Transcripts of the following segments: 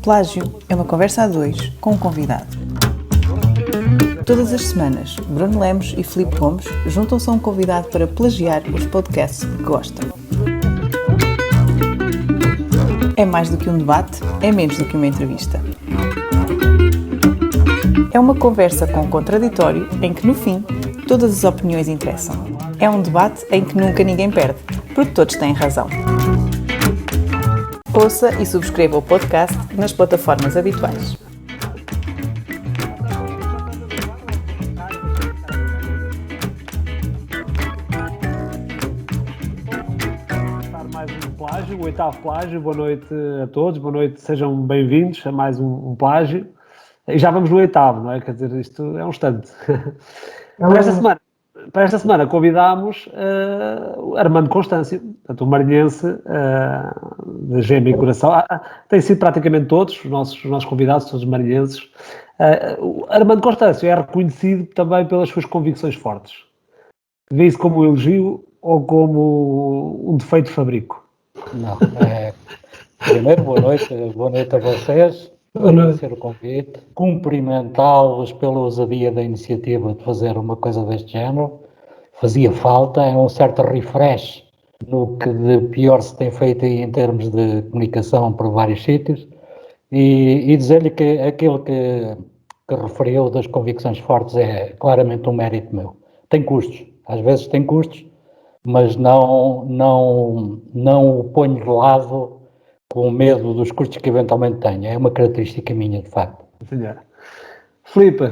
Plágio é uma conversa a dois com um convidado. Todas as semanas, Bruno Lemos e Filipe Gomes juntam-se a um convidado para plagiar os podcasts que gostam. É mais do que um debate, é menos do que uma entrevista. É uma conversa com um contraditório em que, no fim, todas as opiniões interessam. É um debate em que nunca ninguém perde, porque todos têm razão. Ouça e subscreva o podcast nas plataformas habituais. Mais um plágio, o oitavo plágio. Boa noite a todos, boa noite, sejam bem-vindos a mais um plágio. E já vamos no oitavo, não é? Quer dizer, isto é um instante. Para esta semana convidámos Armando Constâncio, portanto, o marinhense de gema e coração. Tem sido praticamente todos os nossos convidados, todos marinhenses. Armando Constâncio é reconhecido também pelas suas convicções fortes. Vê isso como um elogio ou como um defeito de fabrico? Não, primeiro, boa noite a vocês, agradecer o convite, cumprimentá-los pela ousadia da iniciativa de fazer uma coisa deste género. Fazia falta, é um certo refresh no que de pior se tem feito aí em termos de comunicação por vários sítios, e dizer-lhe que aquilo que referiu das convicções fortes é claramente um mérito meu. Tem custos, às vezes tem custos, mas não o ponho de lado com medo dos custos que eventualmente tenha. É uma característica minha, de facto. Senhora. Filipe,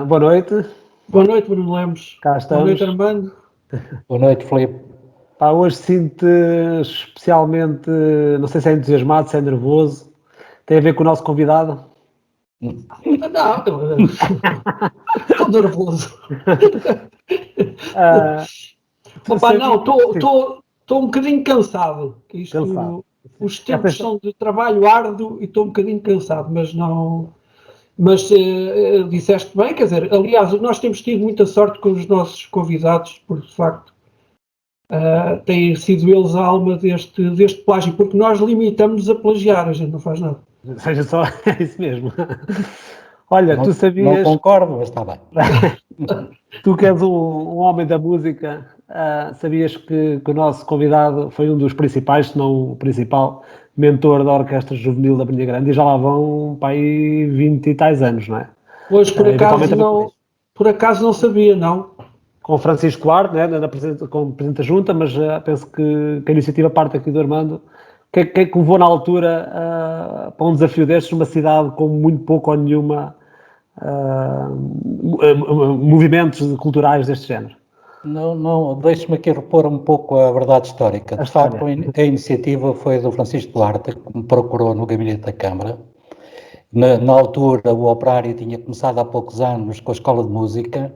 boa noite. Boa noite, Bruno Lemos. Cá estamos. Boa noite, Armando. Boa noite, Filipe. Hoje sinto-te especialmente, não sei se é entusiasmado, se é nervoso. Tem a ver com o nosso convidado? Não, estou nervoso. Estou um bocadinho cansado. Os tempos são de trabalho árduo e estou um bocadinho cansado, mas não... Mas disseste bem, quer dizer, aliás, nós temos tido muita sorte com os nossos convidados, porque de facto têm sido eles a alma deste plágio, porque nós limitamos-nos a plagiar, a gente não faz nada. Seja só, é isso mesmo. Olha, não, tu sabias... Não concordo, mas está bem. Tu que és um homem da música, sabias que o nosso convidado foi um dos principais, se não o principal, mentor da Orquestra Juvenil da Marinha Grande, e já lá vão para aí 20 e tais anos, não é? Pois, por acaso não sabia, não. Com Francisco Duarte, né, como Presidente da Junta, mas penso que a iniciativa parte aqui do Armando. O que é que levou na altura para um desafio destes, numa cidade com muito pouco ou nenhuma movimentos culturais deste género? Não, deixe-me aqui repor um pouco a verdade histórica. De facto, a iniciativa foi do Francisco Duarte, que me procurou no gabinete da Câmara. Na altura, o operário tinha começado há poucos anos com a Escola de Música,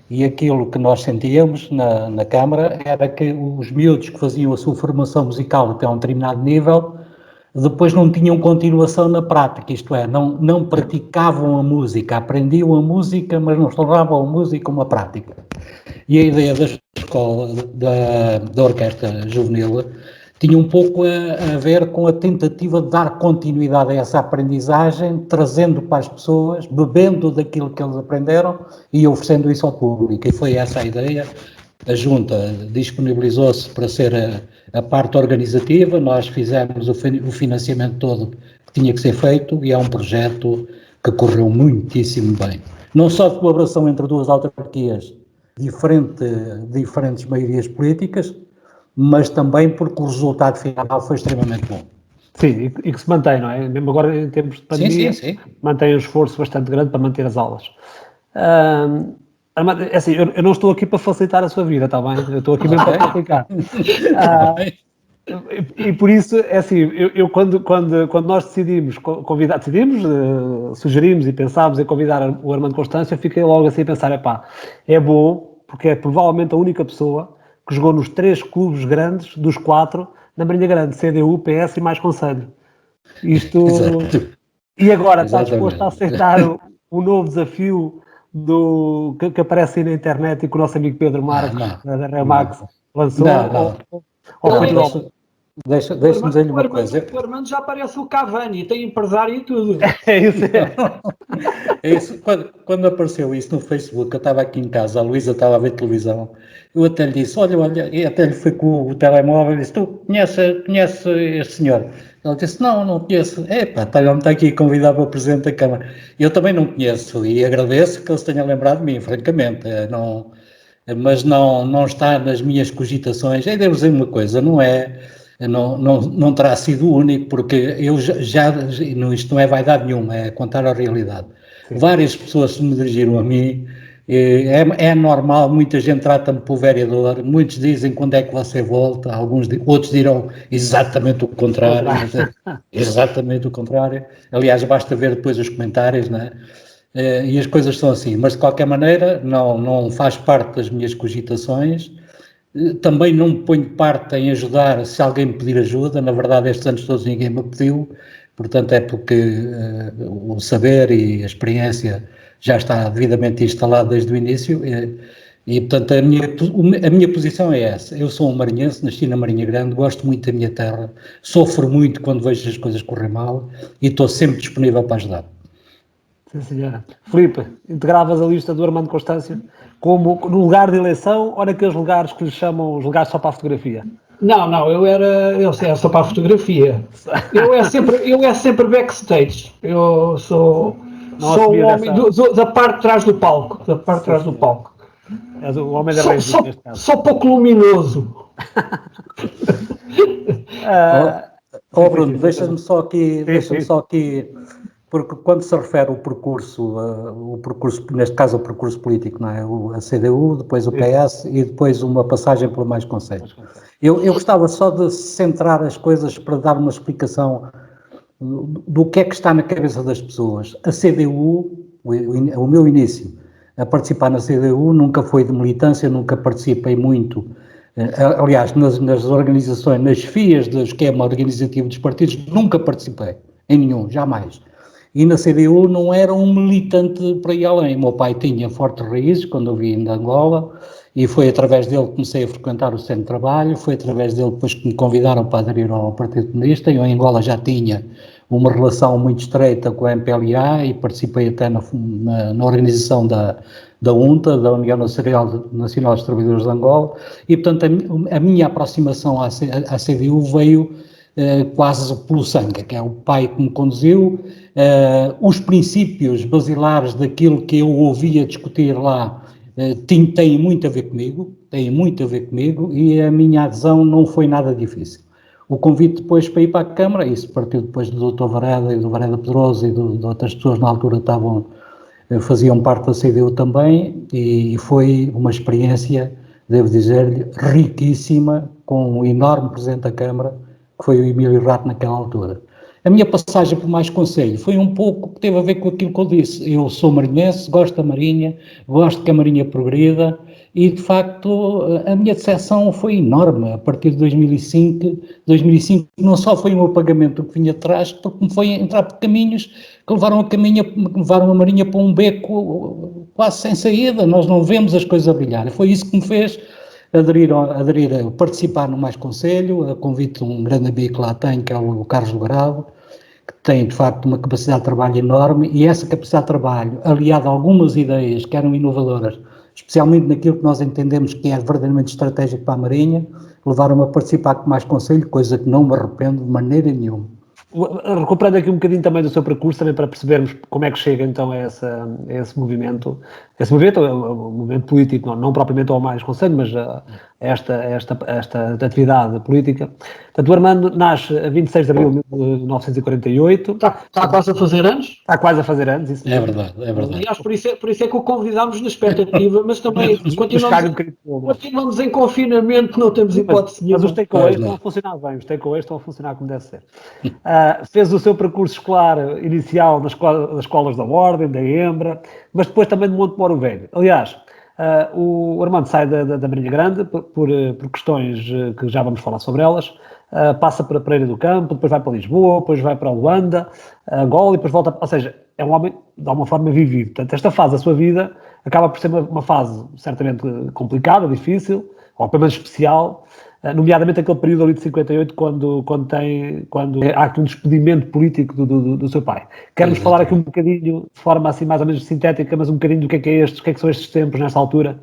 e aquilo que nós sentíamos na Câmara era que os miúdos que faziam a sua formação musical até um determinado nível, depois não tinham continuação na prática, isto é, não praticavam a música, aprendiam a música, mas não tornavam a música uma prática. E a ideia da escola, da Orquestra Juvenil, tinha um pouco a ver com a tentativa de dar continuidade a essa aprendizagem, trazendo para as pessoas, bebendo daquilo que eles aprenderam e oferecendo isso ao público. E foi essa a ideia. A Junta disponibilizou-se para ser a parte organizativa, nós fizemos o financiamento todo que tinha que ser feito, e é um projeto que correu muitíssimo bem. Não só de colaboração entre duas autarquias, diferentes maiorias políticas, mas também porque o resultado final foi extremamente bom. Sim, e que se mantém, não é? Mesmo agora em tempos de pandemia, sim. Mantém um esforço bastante grande para manter as aulas. Assim, eu não estou aqui para facilitar a sua vida, está bem? Eu estou aqui mesmo para complicar. E por isso, é assim, eu quando nós sugerimos e pensámos em convidar o Armando Constâncio, eu fiquei logo assim a pensar, é bom, porque é provavelmente a única pessoa que jogou nos 3 clubes grandes, dos 4, na Marinha Grande, CDU, PS e mais Conselho. Isto... Exato. E agora está disposto a aceitar o novo desafio que aparece aí na internet e que o nosso amigo Pedro Marques, da Remax, lançou? Deixa-me dizer-lhe uma coisa. O Armando já parece o Cavani, tem empresário e tudo. É isso. É isso. Quando apareceu isso no Facebook, eu estava aqui em casa, a Luísa estava a ver televisão, eu até lhe disse, olha, e até lhe fui com o telemóvel e disse, tu conheces este senhor? Ele disse, não conheço. Está aqui convidado para o Presidente da Câmara. Eu também não conheço e agradeço que ele se tenha lembrado de mim, francamente. Mas não está nas minhas cogitações. Devo dizer uma coisa, não terá sido o único, porque eu isto não é vaidade nenhuma, é contar a realidade. Sim. Várias pessoas se me dirigiram a mim, é normal, muita gente trata-me por vereador, muitos dizem quando é que você volta, outros dirão exatamente o contrário, exatamente o contrário. Aliás, basta ver depois os comentários, não é? E as coisas são assim, mas de qualquer maneira não faz parte das minhas cogitações. Também não me ponho parte em ajudar se alguém me pedir ajuda. Na verdade, estes anos todos ninguém me pediu, portanto é porque o saber e a experiência já está devidamente instalado desde o início e portanto a minha posição é essa. Eu sou um marinhense, nasci na Marinha Grande, gosto muito da minha terra, sofro muito quando vejo as coisas correr mal e estou sempre disponível para ajudar. Sim, senhora. Filipe, integravas a lista do Armando Constâncio como no lugar de eleição ou naqueles lugares que lhe chamam os lugares só para a fotografia? Não, eu era só para a fotografia. Eu é sempre backstage. Eu sou o homem da parte de trás do palco. És o homem da rede, neste caso. Sou pouco luminoso. Bruno, deixa-me só aqui, porque quando se refere ao percurso, neste caso o percurso político, não é? A CDU, depois o PS e depois uma passagem pelo Mais Conselho. Eu gostava só de centrar as coisas para dar uma explicação do que é que está na cabeça das pessoas. A CDU, o meu início a participar na CDU nunca foi de militância, nunca participei muito. Aliás, nas organizações, nas FIAs do esquema organizativo dos partidos, nunca participei em nenhum, jamais. E na CDU não era um militante para ir além. O meu pai tinha fortes raízes quando eu vim de Angola e foi através dele que comecei a frequentar o Centro de Trabalho, foi através dele depois que me convidaram para aderir ao Partido Comunista. Eu em Angola já tinha uma relação muito estreita com a MPLA e participei até na organização da UNTA, da União Nacional dos Trabalhadores de Angola, e portanto a minha aproximação à CDU veio quase pelo sangue, que é o pai que me conduziu. Os princípios basilares daquilo que eu ouvia discutir lá têm muito a ver comigo, e a minha adesão não foi nada difícil. O convite depois para ir para a Câmara, isso partiu depois do Dr. Vareda e do Vareda Pedroso e de outras pessoas na altura faziam parte da CDU também, e foi uma experiência, devo dizer-lhe, riquíssima, com um enorme Presidente da Câmara, que foi o Emílio Rato naquela altura. A minha passagem por Mais Conselho foi um pouco que teve a ver com aquilo que eu disse. Eu sou marinhense, gosto da Marinha, gosto que a Marinha progrida e, de facto, a minha decepção foi enorme. A partir de 2005 não só foi um apagamento do que vinha atrás, porque me foi entrar por caminhos que levaram a Marinha para um beco quase sem saída. Nós não vemos as coisas a brilhar. Foi isso que me fez participar no Mais Conselho, a convite de um grande amigo que lá tem, que é o Carlos Logrado, que tem de facto uma capacidade de trabalho enorme, e essa capacidade de trabalho, aliada a algumas ideias que eram inovadoras, especialmente naquilo que nós entendemos que é verdadeiramente estratégico para a Marinha, levaram-me a participar com Mais Conselho, coisa que não me arrependo de maneira nenhuma. Recuperando aqui um bocadinho também do seu percurso, também para percebermos como é que chega então a esse movimento. Esse movimento é um movimento político, não propriamente ao Mais Conselho, mas a esta atividade política. Portanto, o Armando nasce a 26 de abril de 1948. Está quase a fazer anos? Está quase a fazer anos, isso mesmo. É verdade. Aliás, por isso é que o convidámos na expectativa, mas também continuamos em confinamento, não temos hipótese nenhuma. Mas os takeaways estão a funcionar bem, os takeaways estão a funcionar como deve ser. Fez o seu percurso escolar inicial nas escolas da Ordem, da Embra, mas depois também de Montemoro Velho. Aliás, o Armando sai da Marinha Grande por questões que já vamos falar sobre elas, passa para Pereira do Campo, depois vai para Lisboa, depois vai para Luanda, Angola e depois volta, ou seja, é um homem de alguma forma vivido. Portanto, esta fase da sua vida acaba por ser uma fase certamente complicada, difícil, ou pelo menos especial, nomeadamente aquele período ali de 58, quando há aqui um despedimento político do seu pai. Quer-nos falar aqui um bocadinho, de forma assim mais ou menos sintética, mas um bocadinho do que é que são estes tempos nesta altura?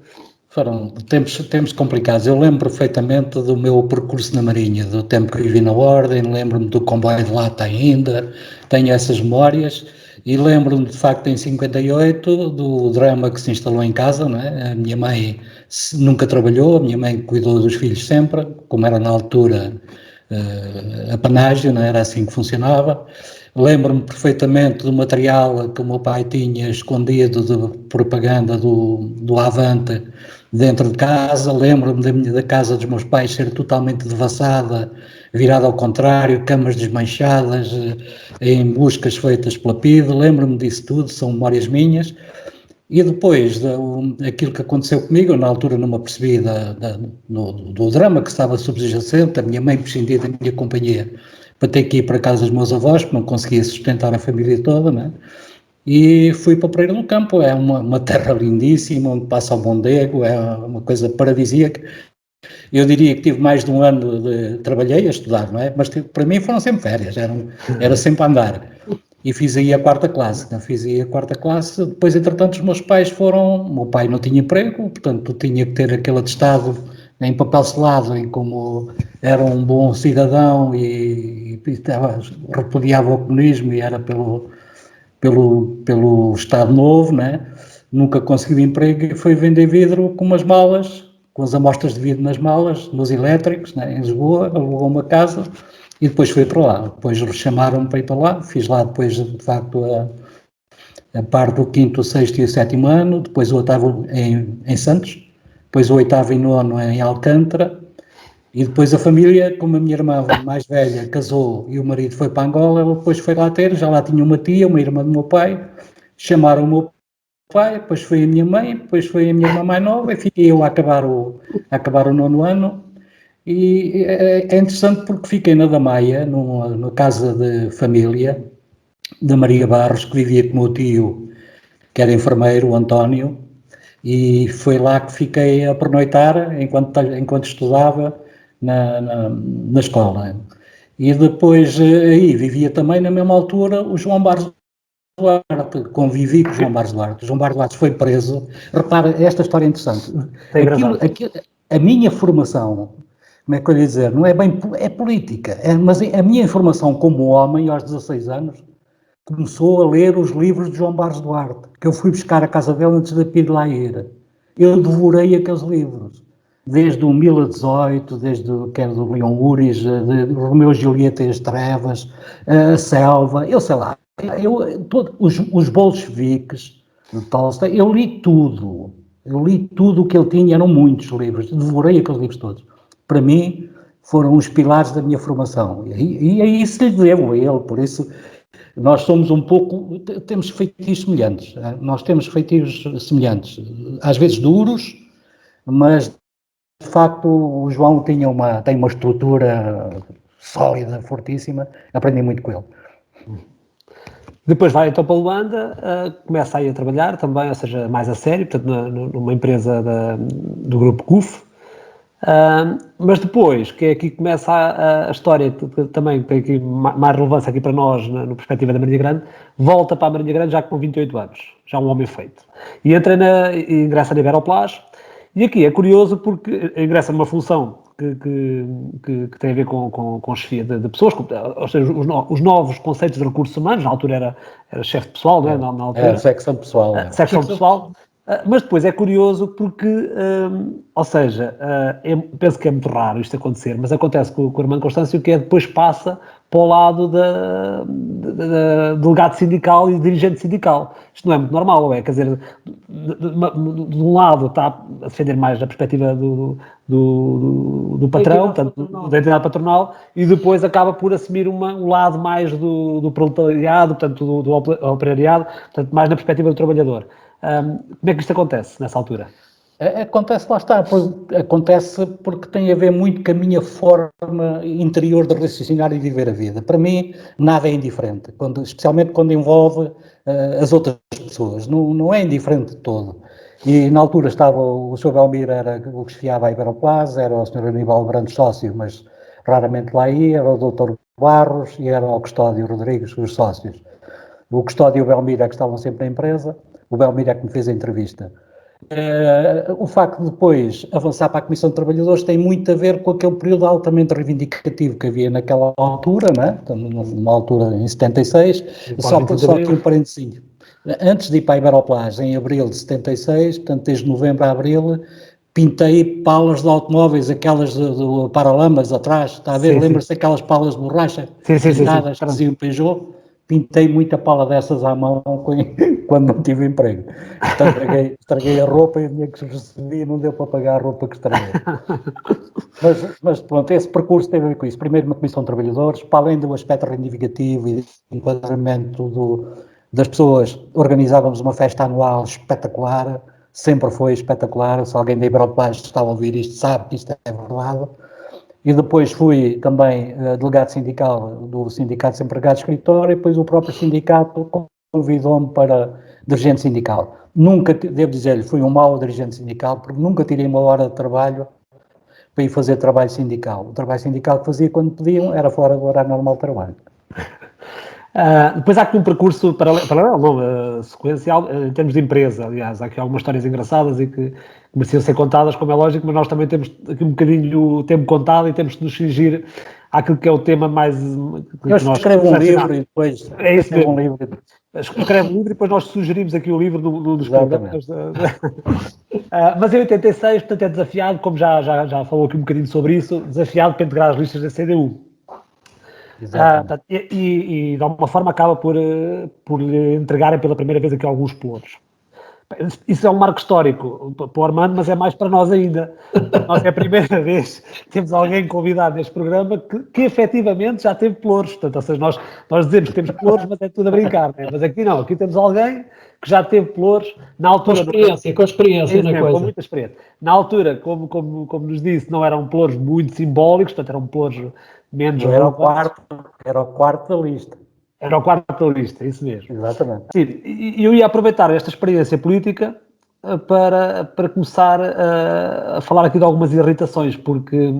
Foram tempos complicados. Eu lembro perfeitamente do meu percurso na Marinha, do tempo que vivi na Ordem, lembro-me do comboio de lata ainda, tenho essas memórias, e lembro-me de facto em 58 do drama que se instalou em casa, não é? A minha mãe nunca trabalhou, a minha mãe cuidou dos filhos sempre, como era na altura a panágio, não era assim que funcionava. Lembro-me perfeitamente do material que o meu pai tinha escondido de propaganda do Avante dentro de casa. Lembro-me da casa dos meus pais ser totalmente devassada, virada ao contrário, camas desmanchadas, em buscas feitas pela PIDE. Lembro-me disso tudo, são memórias minhas. E depois aquilo que aconteceu comigo, eu na altura não me apercebi do drama que estava subjacente, a minha mãe prescindia da minha companhia para ter que ir para casa dos meus avós, porque não conseguia sustentar a família toda, né? E fui para Pereira do Campo, é uma terra lindíssima, onde passa o Mondego, é uma coisa paradisíaca. Eu diria que tive mais de um ano trabalhei a estudar, não é? Mas para mim foram sempre férias, era sempre a andar. E fiz aí a quarta classe, depois entretanto os meus pais o meu pai não tinha emprego, portanto tinha que ter aquele atestado em papel selado, em como era um bom cidadão e repudiava o comunismo e era pelo Estado Novo, né? Nunca conseguiu emprego e foi vender vidro com umas malas, com as amostras de vidro nas malas, nos elétricos, né? Em Lisboa, alugou uma casa e depois foi para lá. Depois chamaram-me para ir para lá, fiz lá depois de facto a parte do 5º, 6º e 7º ano, depois o 8º em Santos, depois o 8º e 9º em Alcântara, e depois a família, como a minha irmã mais velha casou e o marido foi para Angola, ela depois foi lá ter, já lá tinha uma tia, uma irmã do meu pai, chamaram o meu pai, depois foi a minha mãe, depois foi a minha irmã mais nova, e fiquei eu a acabar o 9º ano, e é interessante porque fiquei na Damaia, numa casa de família, da Maria Barros, que vivia com o meu tio, que era enfermeiro, o António, e foi lá que fiquei a pernoitar enquanto estudava na escola. E depois aí vivia também na mesma altura o João Barros Duarte, convivi com o João Barros Duarte. O João Barros Duarte foi preso. Repara, esta história é interessante. A minha formação, como é que eu ia dizer, não é bem, é política, mas a minha formação como homem, aos 16 anos, começou a ler os livros de João Barros Duarte, que eu fui buscar à casa dele antes de ir lá ir. Eu devorei aqueles livros, desde o 1018, desde o que era do Leon Uris, de Romeu e Julieta e as Trevas, a Selva, eu sei lá, os bolcheviques de Tolstói, eu li tudo o que ele tinha, eram muitos livros, devorei aqueles livros todos. Para mim, foram os pilares da minha formação, e é isso que lhe devo a ele, por isso nós somos temos feitios semelhantes, às vezes duros, mas de facto o João tem uma estrutura sólida, fortíssima, aprendi muito com ele. Depois vai então para Luanda, começa aí a trabalhar também, ou seja, mais a sério, portanto numa empresa do grupo CUF, mas depois, que é aqui que começa a história, que também tem aqui mais relevância aqui para nós, na perspectiva da Marinha Grande, volta para a Marinha Grande já com 28 anos, já um homem feito. E ingressa na Iberoplast, e aqui é curioso porque ingressa numa função que tem a ver com chefia de pessoas, ou seja, os novos conceitos de recursos humanos, na altura era chefe de pessoal, não é? Na altura. Secção pessoal. Secção pessoal. Mas depois é curioso porque, ou seja, penso que é muito raro isto acontecer, mas acontece com o Armando Constâncio, que depois passa para o lado da delegado sindical e dirigente sindical. Isto não é muito normal, quer dizer, de um lado está a defender mais a perspectiva do patrão, portanto, da entidade patronal, e depois acaba por assumir um lado mais do proletariado, portanto, do operariado, portanto, mais na perspectiva do trabalhador. Como é que isto acontece nessa altura? Acontece, lá está, acontece porque tem a ver muito com a minha forma interior de raciocinar e viver a vida. Para mim, nada é indiferente, especialmente quando envolve as outras pessoas, não é indiferente de todo. E na altura estava o Sr. Belmiro, era o que chefiava a Iberoplast, era o Sr. Aníbal Brandes sócio, mas raramente lá ia, era o Dr. Barros e era o Custódio Rodrigues, os sócios. O Custódio e o Belmiro é que estavam sempre na empresa, o Belmiro é que me fez a entrevista. O facto de depois avançar para a Comissão de Trabalhadores tem muito a ver com aquele período altamente reivindicativo que havia naquela altura, não é? Numa altura em 76, só que um parênteses. Antes de ir para a Iberoplast, em abril de 76, portanto desde novembro a abril, pintei palas de automóveis, aquelas de paralamas atrás, está a ver? Lembra-se daquelas palas de borracha pintadas que diziam Peugeot? Pintei muita pala dessas à mão quando não tive emprego. Estraguei a roupa e o dinheiro que recebi não deu para pagar a roupa que estraguei. Mas pronto, esse percurso teve a ver com isso. Primeiro uma Comissão de Trabalhadores, para além do aspecto reivindicativo e do enquadramento das pessoas, organizávamos uma festa anual espetacular, sempre foi espetacular. Se alguém da Iberoplast está a ouvir isto, sabe que isto é verdade. E depois fui também delegado sindical do Sindicato de Empregados de Escritório e depois o próprio sindicato convidou-me para dirigente sindical. Nunca, devo dizer-lhe, fui um mau dirigente sindical porque nunca tirei uma hora de trabalho para ir fazer trabalho sindical. O trabalho sindical que fazia quando pediam era fora do horário normal de trabalho. Depois há aqui um percurso paralelo, não, sequencial, em termos de empresa. Aliás, há aqui algumas histórias engraçadas e que mereciam ser contadas, como é lógico, mas nós também temos aqui um bocadinho o tempo contado e temos de nos fingir àquilo que é o tema mais... Eu escrevo um livro e depois... É isso mesmo. Escreve um livro e depois nós sugerimos aqui o livro dos programas. Mas em 86, portanto, é desafiado, como já falou aqui um bocadinho sobre isso, desafiado para integrar as listas da CDU. E de alguma forma acaba por lhe entregarem pela primeira vez aqui alguns pelouros. Isso é um marco histórico para o Armando, mas é mais para nós ainda. Nós é a primeira vez que temos alguém convidado neste programa que efetivamente já teve pelouros. Portanto, ou seja, nós dizemos que temos pelouros, mas é tudo a brincar. Né? Mas aqui não, aqui temos alguém que já teve pelouros na altura. Com experiência na coisa. Com muita experiência. Na altura, como nos disse, não eram pelouros muito simbólicos, portanto eram pelouros menos... Era o quarto da lista. Era o quarto da lista, isso mesmo. Exatamente. Sim, e eu ia aproveitar esta experiência política para começar a falar aqui de algumas irritações, porque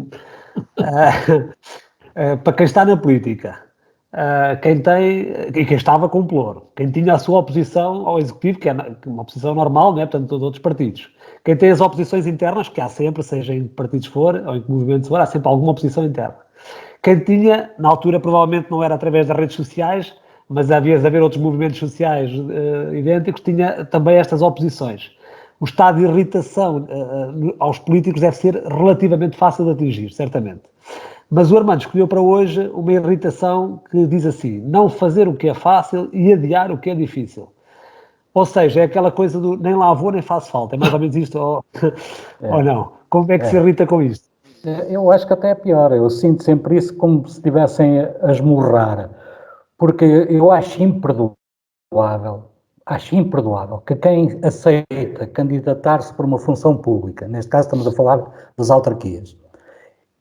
para quem está na política, quem estava com o pelouro, quem tinha a sua oposição ao Executivo, que é uma oposição normal, não é? Portanto, todos os outros partidos. Quem tem as oposições internas, que há sempre, seja em que partidos for, ou em que movimentos for, há sempre alguma oposição interna. Quem tinha, na altura, provavelmente não era através das redes sociais, mas havia de haver outros movimentos sociais idênticos, tinha também estas oposições. O estado de irritação aos políticos deve ser relativamente fácil de atingir, certamente. Mas o Armando escolheu para hoje uma irritação que diz assim: não fazer o que é fácil e adiar o que é difícil. Ou seja, é aquela coisa do nem lá vou nem faço falta. É mais ou menos isto ou não? Como é que se irrita com isto? Eu acho que até é pior. Eu sinto sempre isso como se estivessem a esmurrar. Porque eu acho imperdoável que quem aceita candidatar-se por uma função pública, neste caso estamos a falar das autarquias,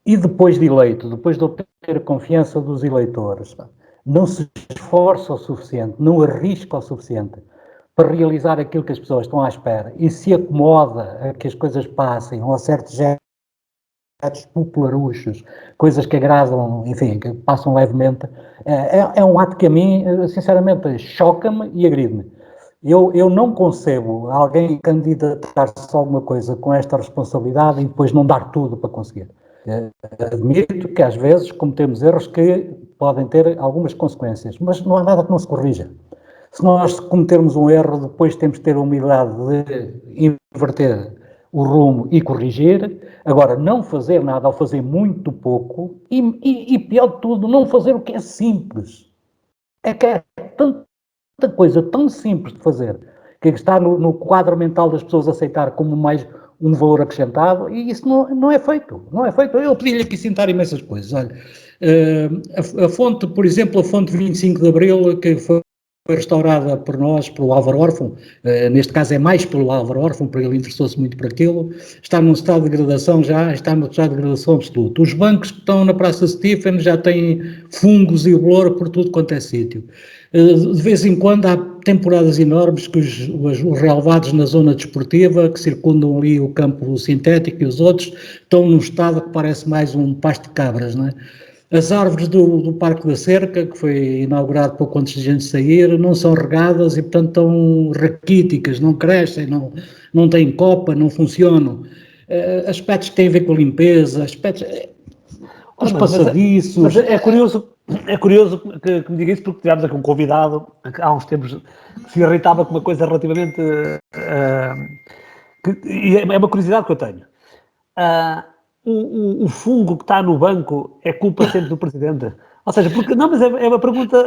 e depois de eleito, depois de obter a confiança dos eleitores, não se esforça o suficiente, não arrisca o suficiente para realizar aquilo que as pessoas estão à espera e se acomoda a que as coisas passem ou a certos gestos popularuchos, coisas que agradam, enfim, que passam levemente, é um ato que a mim, sinceramente, choca-me e agride-me. Eu não concebo alguém candidatar-se a alguma coisa com esta responsabilidade e depois não dar tudo para conseguir. Admito que às vezes cometemos erros que podem ter algumas consequências, mas não há nada que não se corrija. Se nós cometermos um erro, depois temos que ter a humildade de inverter o rumo e corrigir. Agora, não fazer nada ou fazer muito pouco e pior de tudo, não fazer o que é simples. É que é tanta coisa tão simples de fazer, que está no quadro mental das pessoas aceitar como mais um valor acrescentado, e isso não é feito. Não é feito. Eu pedi-lhe aqui citar imensas coisas. Olha, a fonte, por exemplo, a fonte 25 de Abril, que foi restaurada por nós, pelo Álvaro Órfão, neste caso é mais pelo Álvaro Órfão, porque ele interessou-se muito por aquilo, está num estado de degradação já, está num estado de degradação absoluta. Os bancos que estão na Praça Stephen já têm fungos e bolor por tudo quanto é sítio. De vez em quando há temporadas enormes que os relevados na zona desportiva, que circundam ali o campo sintético e os outros, estão num estado que parece mais um pasto de cabras, não é? As árvores do Parque da Cerca, que foi inaugurado pouco antes de a gente sair, não são regadas e, portanto, estão raquíticas, não crescem, não têm copa, não funcionam. Aspectos que têm a ver com a limpeza, aspectos... os passadiços... Mas é curioso que me diga isso, porque tivemos aqui um convidado há uns tempos que se irritava com uma coisa relativamente... e é uma curiosidade que eu tenho. O fungo que está no banco é culpa sempre do Presidente? Ou seja, porque, não, mas é uma pergunta,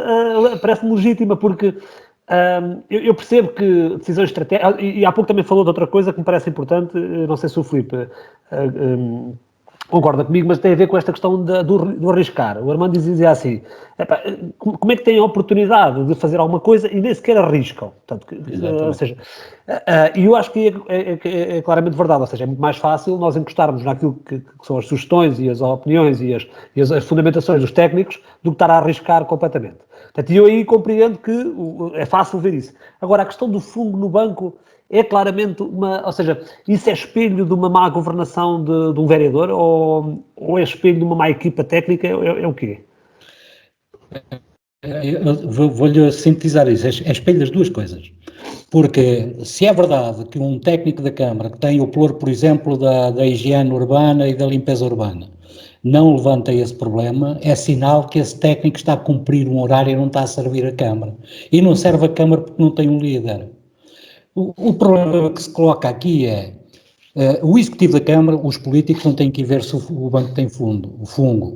parece-me legítima, porque eu percebo que decisões estratégicas, e há pouco também falou de outra coisa que me parece importante, não sei se o Filipe concorda comigo, mas tem a ver com esta questão do arriscar. O Armando dizia assim, como é que têm a oportunidade de fazer alguma coisa e nem sequer arriscam? Portanto, ou seja, e eu acho que é claramente verdade, ou seja, é muito mais fácil nós encostarmos naquilo que são as sugestões e as opiniões e as fundamentações dos técnicos do que estar a arriscar completamente. Portanto, eu aí compreendo que é fácil ver isso. Agora, a questão do fungo no banco é claramente ou seja, isso é espelho de uma má governação de um vereador ou é espelho de uma má equipa técnica? É o quê? Vou-lhe sintetizar isso, é espelho das duas coisas. Porque se é verdade que um técnico da Câmara que tem o pluro, por exemplo, da higiene urbana e da limpeza urbana, não levanta esse problema, é sinal que esse técnico está a cumprir um horário e não está a servir a Câmara. E não serve a Câmara porque não tem um líder. O problema que se coloca aqui é, o Executivo da Câmara, os políticos não têm que ver se o banco tem fungo.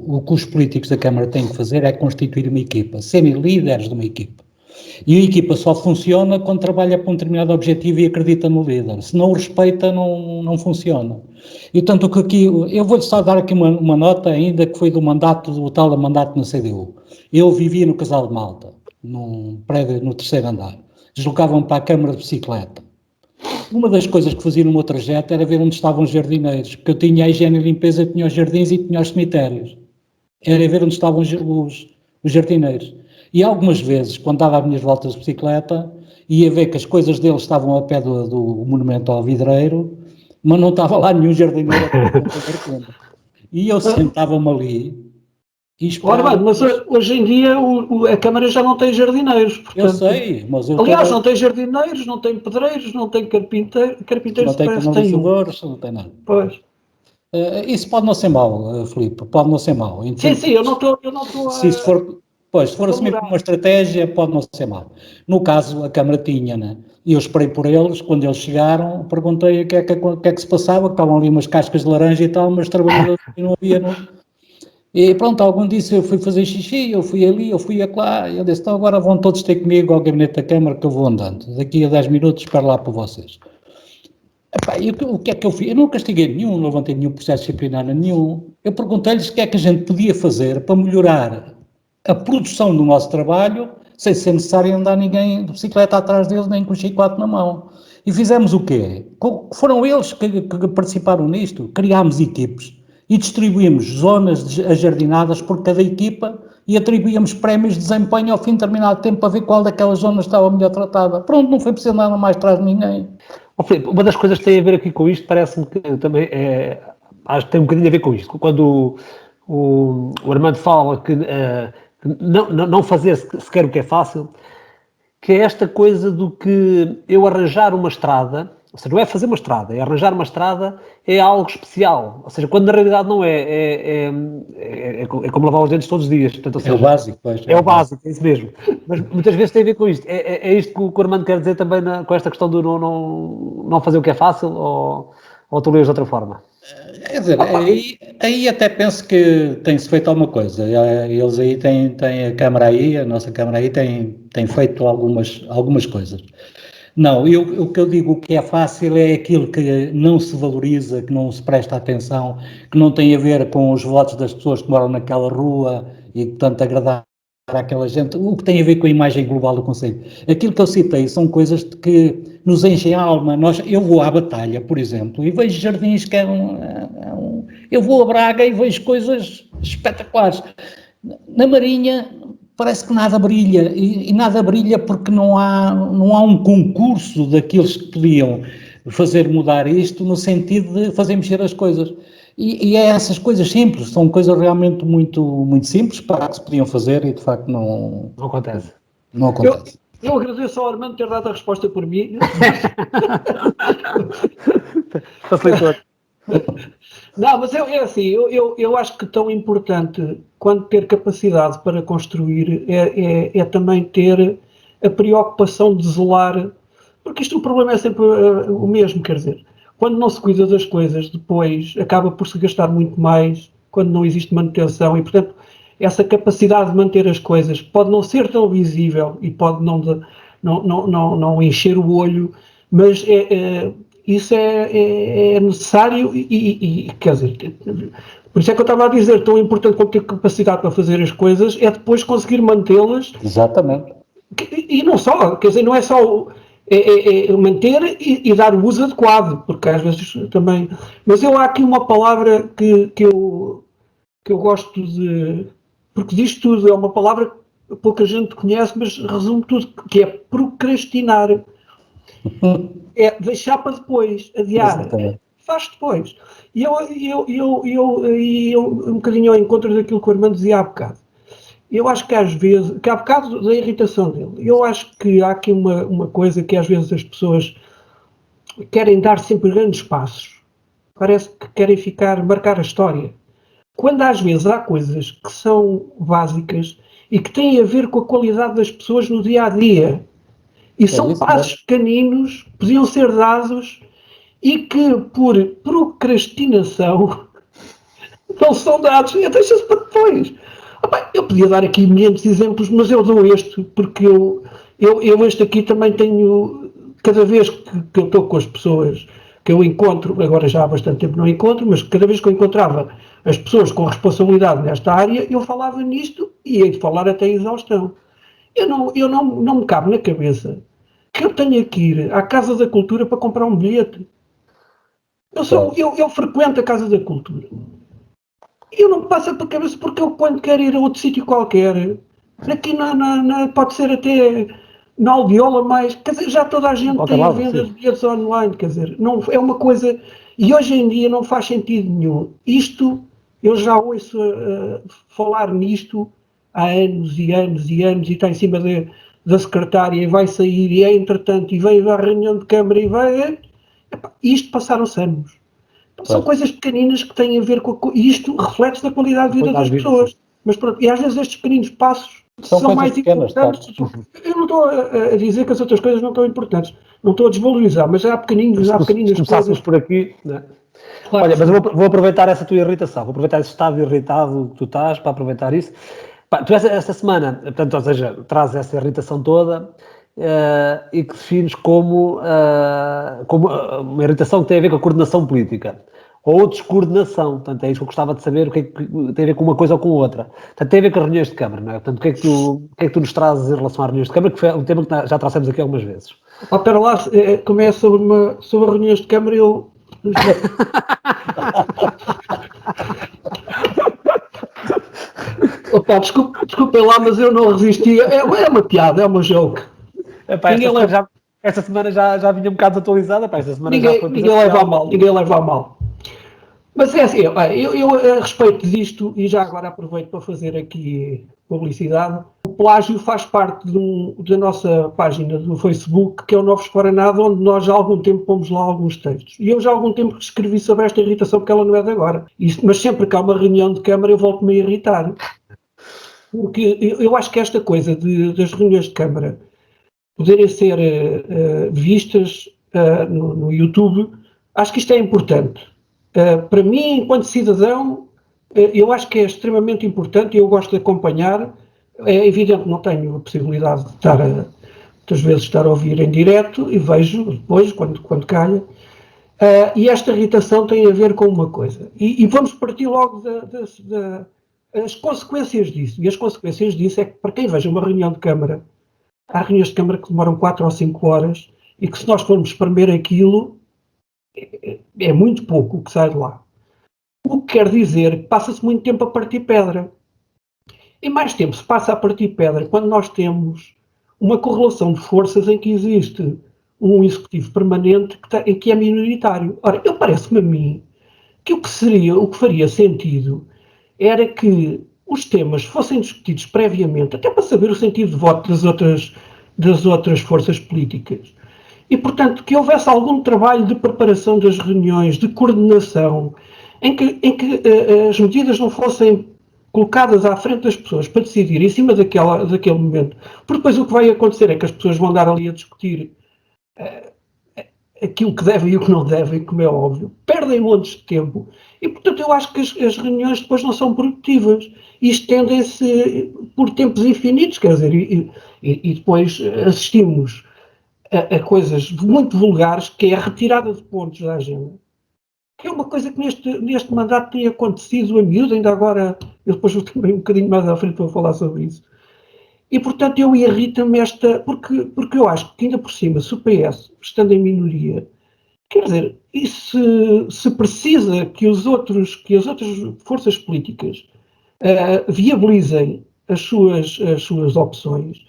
O que os políticos da Câmara têm que fazer é constituir uma equipa, serem líderes de uma equipa. E a equipa só funciona quando trabalha para um determinado objetivo e acredita no líder. Se não o respeita, não funciona. E tanto que aqui, eu vou-lhe só dar aqui uma nota ainda que foi do tal mandato na CDU. Eu vivia no Casal de Malta, num prédio no 3º andar. Deslocavam para a Câmara de bicicleta. Uma das coisas que fazia no meu trajeto era ver onde estavam os jardineiros, porque eu tinha a higiene e limpeza, tinha os jardins e tinha os cemitérios. Era ver onde estavam os jardineiros. E algumas vezes, quando dava as minhas voltas de bicicleta, ia ver que as coisas deles estavam ao pé do monumento ao vidreiro, mas não estava lá nenhum jardineiro. E eu sentava-me ali e esperava. Ora bem, mas hoje em dia a Câmara já não tem jardineiros. Portanto, eu sei, mas... aliás, não tem jardineiros, não tem pedreiros, não tem carpinteiros, não tem canalizadores, não tem nada. Pois. Isso pode não ser mau, Filipe, pode não ser mau. Sim, eu não estou se isso for... Pois, se for assumir como uma estratégia, pode não ser mal. No caso, a Câmara tinha, né? E eu esperei por eles, quando eles chegaram, perguntei o que é que se passava, que estavam ali umas cascas de laranja e tal, mas trabalhadores não havia. Não. E pronto, algum disse, eu fui fazer xixi, eu fui ali, eu fui acolá, e eu disse, então agora vão todos ter comigo ao gabinete da Câmara que eu vou andando. Daqui a 10 minutos espero lá por vocês. Epá, e o que é que eu fiz? Eu não castiguei nenhum, não levantei nenhum processo disciplinar nenhum. Eu perguntei-lhes o que é que a gente podia fazer para melhorar a produção do nosso trabalho, sem ser necessário andar ninguém de bicicleta atrás deles, nem com o chicote na mão. E fizemos o quê? Foram eles que participaram nisto. Criámos equipes e distribuímos zonas ajardinadas por cada equipa e atribuíamos prémios de desempenho ao fim de determinado tempo para ver qual daquelas zonas estava melhor tratada. Pronto, não foi preciso nada mais atrás de ninguém. Filipe, uma das coisas que tem a ver aqui com isto, parece-me que também acho que tem um bocadinho a ver com isto. Quando o Armando fala que não fazer sequer o que é fácil, que é esta coisa do que eu arranjar uma estrada, ou seja, não é fazer uma estrada, é arranjar uma estrada, é algo especial, ou seja, quando na realidade não é como lavar os dentes todos os dias. Portanto, ou seja, é o básico, pois. É o básico, é isso mesmo. Mas muitas vezes tem a ver com isto. É isto que o Armando quer dizer também com esta questão do não fazer o que é fácil, ou tu lês de outra forma? Quer dizer, aí até penso que tem-se feito alguma coisa. Eles aí têm a Câmara aí, a nossa Câmara aí tem feito algumas coisas. Não, o que eu digo que é fácil é aquilo que não se valoriza, que não se presta atenção, que não tem a ver com os votos das pessoas que moram naquela rua e, portanto, agradar àquela gente, o que tem a ver com a imagem global do Conselho. Aquilo que eu citei são coisas que nos enchem a alma. Eu vou à Batalha, por exemplo, e vejo jardins que eu vou a Braga e vejo coisas espetaculares. Na Marinha parece que nada brilha, e nada brilha porque não há um concurso daqueles que podiam fazer mudar isto no sentido de fazer mexer as coisas. E é essas coisas simples, são coisas realmente muito, muito simples para que se podiam fazer e de facto não acontece. Não acontece. Eu agradeço ao Armando ter dado a resposta por mim. Facilitou. Não, mas é assim, eu acho que tão importante quanto ter capacidade para construir é também ter a preocupação de zelar, porque o problema é sempre o mesmo, quer dizer, quando não se cuida das coisas, depois acaba por se gastar muito mais quando não existe manutenção e, portanto, essa capacidade de manter as coisas pode não ser tão visível e pode não encher o olho, mas isso é necessário e quer dizer, por isso é que eu estava a dizer, tão importante quanto ter capacidade para fazer as coisas é depois conseguir mantê-las. Exatamente. E não só, quer dizer, não é só manter e dar o uso adequado, porque às vezes também... Mas há aqui uma palavra que eu gosto de... Porque diz tudo, é uma palavra que pouca gente conhece, mas resume tudo, que é procrastinar. É deixar para depois, adiar. Faz depois. E eu um bocadinho ao encontro daquilo que o Armando dizia há bocado. Eu acho que às vezes, que há bocado da irritação dele, eu acho que há aqui uma coisa que às vezes as pessoas querem dar sempre grandes passos. Parece que querem marcar a história. Quando às vezes há coisas que são básicas e que têm a ver com a qualidade das pessoas no dia-a-dia. E são passos pequeninos, podiam ser dados e que por procrastinação não são dados. E deixa-se para depois. Eu podia dar aqui milhares de exemplos, mas eu dou este, porque eu este aqui também tenho, cada vez que eu estou com as pessoas que eu encontro, agora já há bastante tempo não encontro, mas cada vez que eu encontrava as pessoas com responsabilidade nesta área, eu falava nisto e hei de falar até exaustão. Eu não me cabe na cabeça que eu tenha que ir à Casa da Cultura para comprar um bilhete. Eu frequento a Casa da Cultura. Eu não me passa pela cabeça porque eu quando quero ir a outro sítio qualquer, aqui pode ser até na Aldeola, mas quer dizer, já toda a gente tem a venda de bilhetes online, quer dizer, não, é uma coisa, e hoje em dia não faz sentido nenhum. Isto, eu já ouço falar nisto há anos e anos e anos e está em cima da secretária e vai sair e é entretanto e veio à reunião de Câmara e vai... Isto passaram-se anos. São coisas pequeninas que têm a ver com... E isto reflete na qualidade de vida das pessoas. Mas pronto, e às vezes estes pequenos passos são mais importantes. Eu não estou a dizer que as outras coisas não estão importantes. Não estou a desvalorizar, mas há pequeninas coisas. Por aqui... Né? Claro. Olha, mas eu vou aproveitar essa tua irritação, vou aproveitar esse estado irritado que tu estás para aproveitar isso. Tu esta semana, portanto, ou seja, traz essa irritação toda e que defines como uma irritação que tem a ver com a coordenação política ou descoordenação. Portanto, é isso que eu gostava de saber, o que é que tem a ver com uma coisa ou com outra. Portanto, tem a ver com as reuniões de Câmara, não é? Portanto, o que é que tu nos trazes em relação às reuniões de Câmara, que foi um tema que já trouxemos aqui algumas vezes. Espera lá, como é sobre as reuniões de Câmara, eu... Opa, desculpem lá, mas eu não resisti. É uma piada, é uma joke. Esta semana já vinha um bocado atualizada. Esta semana ninguém leva a mal. Mas é assim, eu a respeito disto, e já agora aproveito para fazer aqui publicidade, o plágio faz parte da nossa página do Facebook, que é o Novos para Nada, onde nós já há algum tempo pomos lá alguns textos. E eu já há algum tempo escrevi sobre esta irritação, porque ela não é de agora. Mas sempre que há uma reunião de Câmara, eu volto-me a irritar. Porque eu acho que esta coisa das reuniões de Câmara poderem ser vistas no YouTube, acho que isto é importante. Para mim, enquanto cidadão, eu acho que é extremamente importante e eu gosto de acompanhar. É evidente que não tenho a possibilidade de muitas vezes estar a ouvir em direto e vejo depois, quando calha. E esta irritação tem a ver com uma coisa. E vamos partir logo as consequências disso. E as consequências disso é que, para quem veja uma reunião de Câmara, há reuniões de Câmara que demoram 4 ou 5 horas e que, se nós formos espremer aquilo, é muito pouco o que sai de lá. O que quer dizer que passa-se muito tempo a partir pedra. E mais tempo se passa a partir pedra quando nós temos uma correlação de forças em que existe um executivo permanente que é minoritário. Ora, parece-me a mim que o que faria sentido era que os temas fossem discutidos previamente, até para saber o sentido de voto das outras forças políticas. E, portanto, que houvesse algum trabalho de preparação das reuniões, de coordenação, em que as medidas não fossem colocadas à frente das pessoas para decidir em cima daquele momento. Porque depois o que vai acontecer é que as pessoas vão andar ali a discutir aquilo que devem e o que não devem, como é óbvio, perdem montes de tempo e, portanto, eu acho que as reuniões depois não são produtivas e estendem-se por tempos infinitos, quer dizer, e depois assistimos a coisas muito vulgares, que é a retirada de pontos da agenda, que é uma coisa que neste mandato tem acontecido a miúdo, ainda agora, eu depois também um bocadinho mais à frente vou falar sobre isso. E, portanto, eu irrita-me porque eu acho que, ainda por cima, se o PS, estando em minoria, quer dizer, e se precisa que as outras forças políticas viabilizem as suas opções,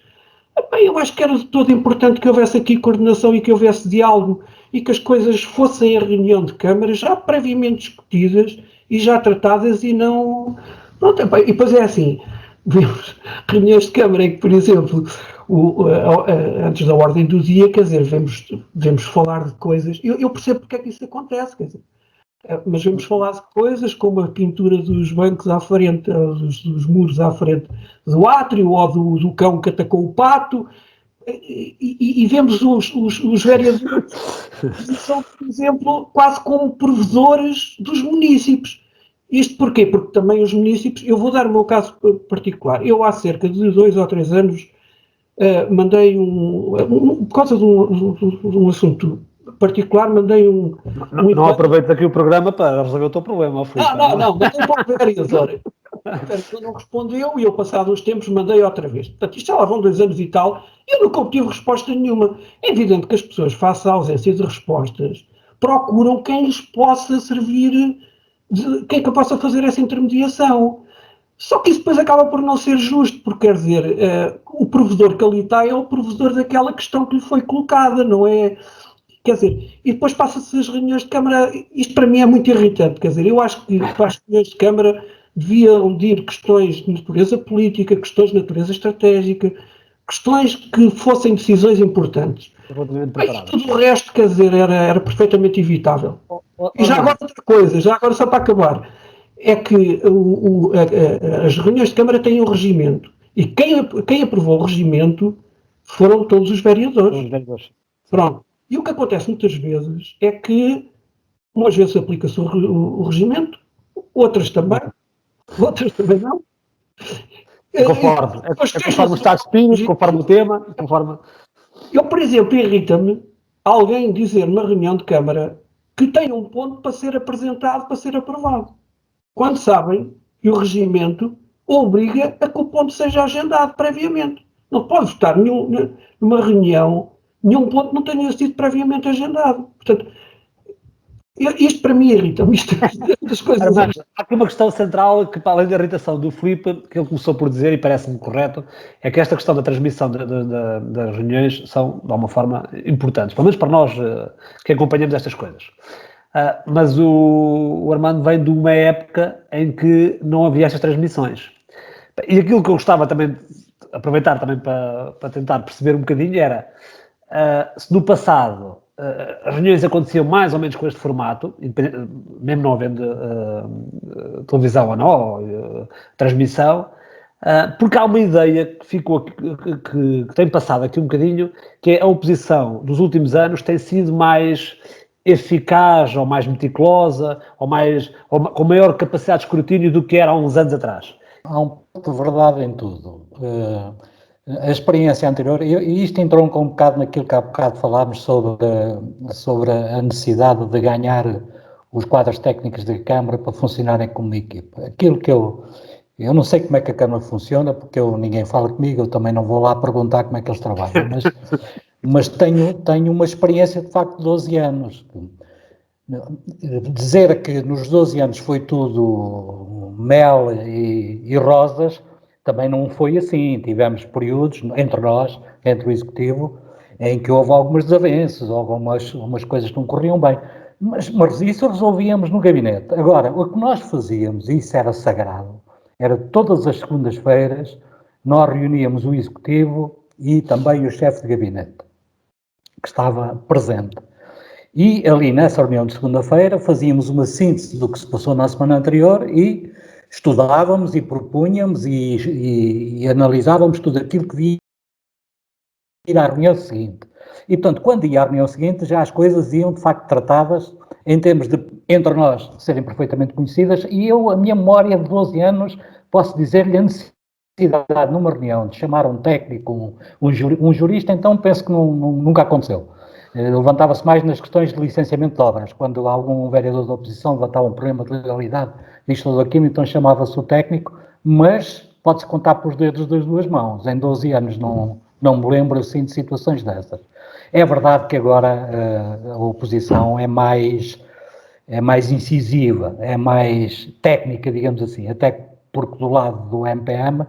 bem, eu acho que era de todo importante que houvesse aqui coordenação e que houvesse diálogo e que as coisas fossem a reunião de Câmara já previamente discutidas e já tratadas e não... Pronto, e depois é assim, vemos reuniões de Câmara em que, por exemplo, antes da ordem do dia, quer dizer, vemos falar de coisas... Eu percebo porque é que isso acontece, quer dizer, mas vamos falar de coisas como a pintura dos bancos à frente, dos muros à frente do átrio, ou do cão que atacou o pato, e vemos os vereadores que são, por exemplo, quase como provedores dos munícipes. Isto porquê? Porque também os munícipes, eu vou dar o meu caso particular, eu há cerca de 2 ou 3 anos mandei por causa de um assunto particular, mandei Não aproveites aqui o programa para resolver o teu problema, Filipe. Não, mandei para o vereador. Ele não respondeu e eu, passado uns tempos, mandei outra vez. Portanto, isto já lá vão 2 anos e tal, e eu nunca obtive resposta nenhuma. É evidente que as pessoas, face à ausência de respostas, procuram quem lhes possa servir, quem que possa fazer essa intermediação. Só que isso depois acaba por não ser justo, porque, quer dizer, o provedor que ali está é o provedor daquela questão que lhe foi colocada, não é? Quer dizer, e depois passa-se as reuniões de Câmara, isto para mim é muito irritante, quer dizer, eu acho que para as reuniões de Câmara deviam ir questões de natureza política, questões de natureza estratégica, questões que fossem decisões importantes. E tudo o resto, quer dizer, era perfeitamente evitável. E já agora outra coisa, já agora só para acabar, é que as reuniões de Câmara têm um regimento, e quem aprovou o regimento foram todos os vereadores. Pronto. E o que acontece muitas vezes é que, umas vezes aplica-se o regimento, outras também não. Conforme o estado de espírito, conforme o tema, conforme... Eu, por exemplo, irrita-me alguém dizer numa reunião de Câmara que tem um ponto para ser apresentado, para ser aprovado, quando sabem que o regimento obriga a que o ponto seja agendado previamente. Não pode votar numa reunião nenhum ponto não tenha sido previamente agendado. Portanto, isto para mim irrita-me. Das coisas. Há aqui uma questão central que, para além da irritação do Filipe, que ele começou por dizer, e parece-me correto, é que esta questão da transmissão das reuniões são, de alguma forma, importantes, pelo menos para nós que acompanhamos estas coisas. Mas o Armando vem de uma época em que não havia estas transmissões. E aquilo que eu gostava também de aproveitar também para tentar perceber um bocadinho era... se no passado as reuniões aconteciam mais ou menos com este formato, mesmo não havendo televisão ou não, transmissão, porque há uma ideia que ficou, que tem passado aqui um bocadinho, que é a oposição dos últimos anos tem sido mais eficaz, ou mais meticulosa, ou com maior capacidade de escrutínio do que era há uns anos atrás. Há um pouco de verdade em tudo. A experiência anterior, e isto entronca um bocado naquilo que há bocado falámos sobre a necessidade de ganhar os quadros técnicos da Câmara para funcionarem como uma equipa. Aquilo que eu Eu não sei como é que a Câmara funciona, porque ninguém fala comigo, eu também não vou lá perguntar como é que eles trabalham, mas tenho uma experiência de facto de 12 anos. Dizer que nos 12 anos foi tudo mel e rosas, também não foi assim. Tivemos períodos entre nós, entre o Executivo, em que houve algumas desavenças, algumas coisas que não corriam bem. Mas isso resolvíamos no gabinete. Agora, o que nós fazíamos, e isso era sagrado, era todas as segundas-feiras nós reuníamos o Executivo e também o chefe de gabinete, que estava presente. E ali nessa reunião de segunda-feira fazíamos uma síntese do que se passou na semana anterior e estudávamos e propunhamos e analisávamos tudo aquilo que via ir à reunião seguinte. E, portanto, quando ia à reunião seguinte, já as coisas iam, de facto, tratadas em termos de, entre nós, serem perfeitamente conhecidas, e a minha memória de 12 anos, posso dizer-lhe a necessidade, numa reunião, de chamar um técnico, um jurista, então penso que nunca aconteceu. Levantava-se mais nas questões de licenciamento de obras, quando algum vereador da oposição levantava um problema de legalidade, disto ou daquilo, então chamava-se o técnico, mas pode-se contar por os dedos das duas mãos. Em 12 anos não me lembro assim de situações dessas. É verdade que agora a oposição é mais incisiva, é mais técnica, digamos assim, até porque do lado do MPM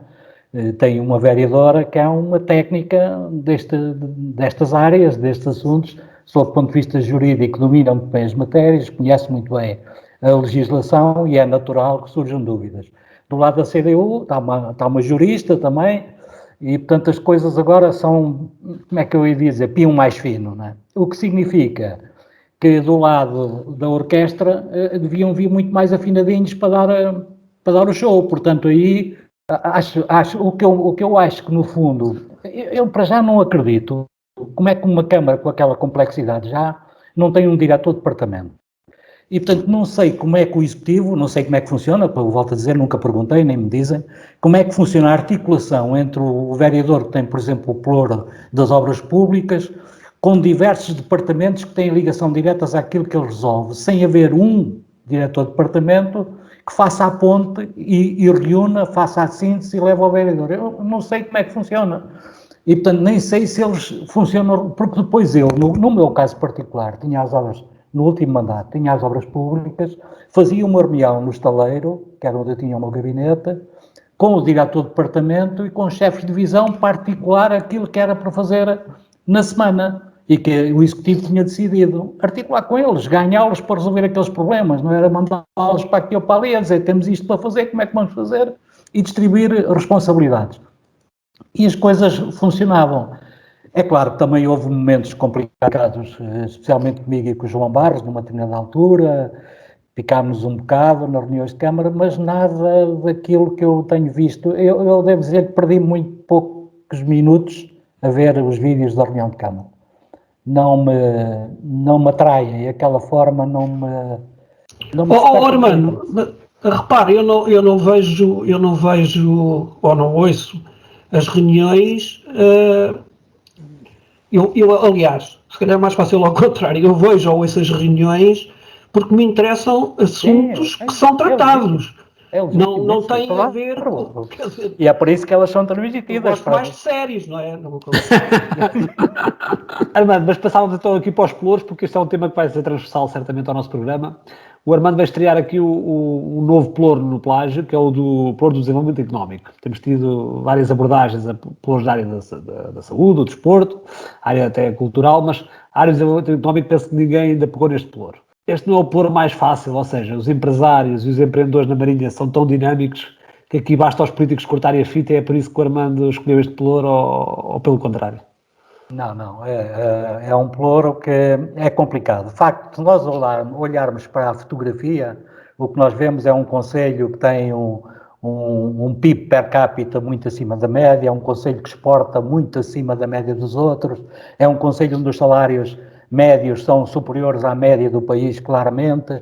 tem uma vereadora que é uma técnica destas áreas, destes assuntos, sob o ponto de vista jurídico, domina muito bem as matérias, conhece muito bem a legislação e é natural que surjam dúvidas. Do lado da CDU está uma jurista também, e, portanto, as coisas agora são, como é que eu ia dizer, pinho mais fino, não é? O que significa que do lado da orquestra deviam vir muito mais afinadinhos para dar o show. Portanto, aí o que eu acho que, no fundo, eu para já não acredito como é que uma Câmara com aquela complexidade já não tem um diretor de departamento. E, portanto, não sei como é que o Executivo, não sei como é que funciona, volto a dizer, nunca perguntei, nem me dizem, como é que funciona a articulação entre o vereador que tem, por exemplo, o pluro das obras públicas, com diversos departamentos que têm ligação direta àquilo que ele resolve, sem haver um diretor de departamento que faça a ponte e reúna, faça a síntese e leve ao vereador. Eu não sei como é que funciona. E, portanto, nem sei se eles funcionam, porque depois eu, no meu caso particular, tinha as obras, no último mandato, tinha as obras públicas, fazia uma reunião no estaleiro, que era onde eu tinha o meu gabinete, com o diretor de departamento e com os chefes de divisão, particular aquilo que era para fazer na semana, e que o Executivo tinha decidido articular com eles, ganhá-los para resolver aqueles problemas, não era mandá-los para aqui ou para ali, a dizer, temos isto para fazer, como é que vamos fazer? E distribuir responsabilidades. E as coisas funcionavam. É claro que também houve momentos complicados, especialmente comigo e com o João Barros, numa determinada altura, picámos um bocado nas reuniões de Câmara, mas nada daquilo que eu tenho visto. Eu devo dizer que perdi muito poucos minutos a ver os vídeos da reunião de Câmara. Não me atraem, aquela forma não me Armando, repare, eu não vejo ou não ouço as reuniões. Aliás, se calhar é mais fácil ao contrário, eu vejo ou ouço as reuniões porque me interessam assuntos que são tratados. Não tem a ver com... E é por isso que elas são transmitidas. Gosto mais de séries, não é? Armando, mas passávamos então aqui para os pelouros, porque este é um tema que vai ser transversal certamente ao nosso programa. O Armando vai estrear aqui o novo pelouro no Pelágio, que é o do pelouro do desenvolvimento económico. Temos tido várias abordagens a pelouros da área da saúde, do desporto, área até cultural, mas a área do desenvolvimento económico penso que ninguém ainda pegou neste pelouro. Este não é o pelouro mais fácil, ou seja, os empresários e os empreendedores na Marinha são tão dinâmicos que aqui basta aos políticos cortarem a fita e é por isso que o Armando escolheu este pelouro ou pelo contrário? Não, é um pelouro que é complicado. De facto, se nós olharmos para a fotografia, o que nós vemos é um concelho que tem um PIB per capita muito acima da média, é um concelho que exporta muito acima da média dos outros, é um concelho onde os salários médios são superiores à média do país, claramente.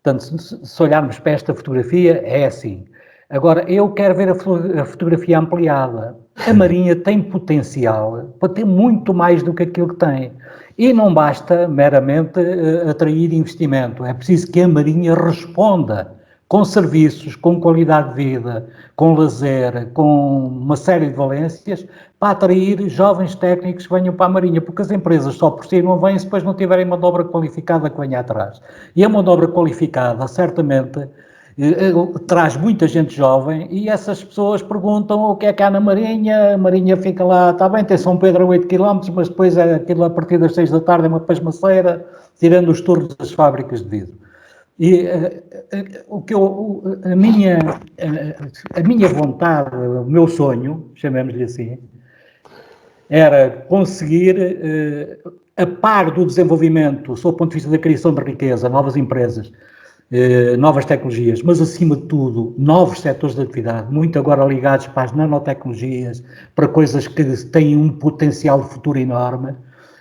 Portanto, se olharmos para esta fotografia, é assim. Agora, eu quero ver a fotografia ampliada. A Marinha tem potencial para ter muito mais do que aquilo que tem. E não basta meramente atrair investimento. É preciso que a Marinha responda com serviços, com qualidade de vida, com lazer, com uma série de valências, para atrair jovens técnicos que venham para a Marinha, porque as empresas só por si não vêm se depois não tiverem mão de obra qualificada que venha atrás. E a mão de obra qualificada, certamente, traz muita gente jovem e essas pessoas perguntam o que é que há na Marinha, a Marinha fica lá, está bem, tem São Pedro a 8 km, mas depois é aquilo a partir das 6 da tarde é uma pasmaceira, tirando os turnos das fábricas de vidro. E a minha vontade, o meu sonho, chamemos-lhe assim, era conseguir, a par do desenvolvimento, sob o ponto de vista da criação de riqueza, novas empresas, novas tecnologias, mas acima de tudo, novos setores de atividade, muito agora ligados para as nanotecnologias, para coisas que têm um potencial de futuro enorme,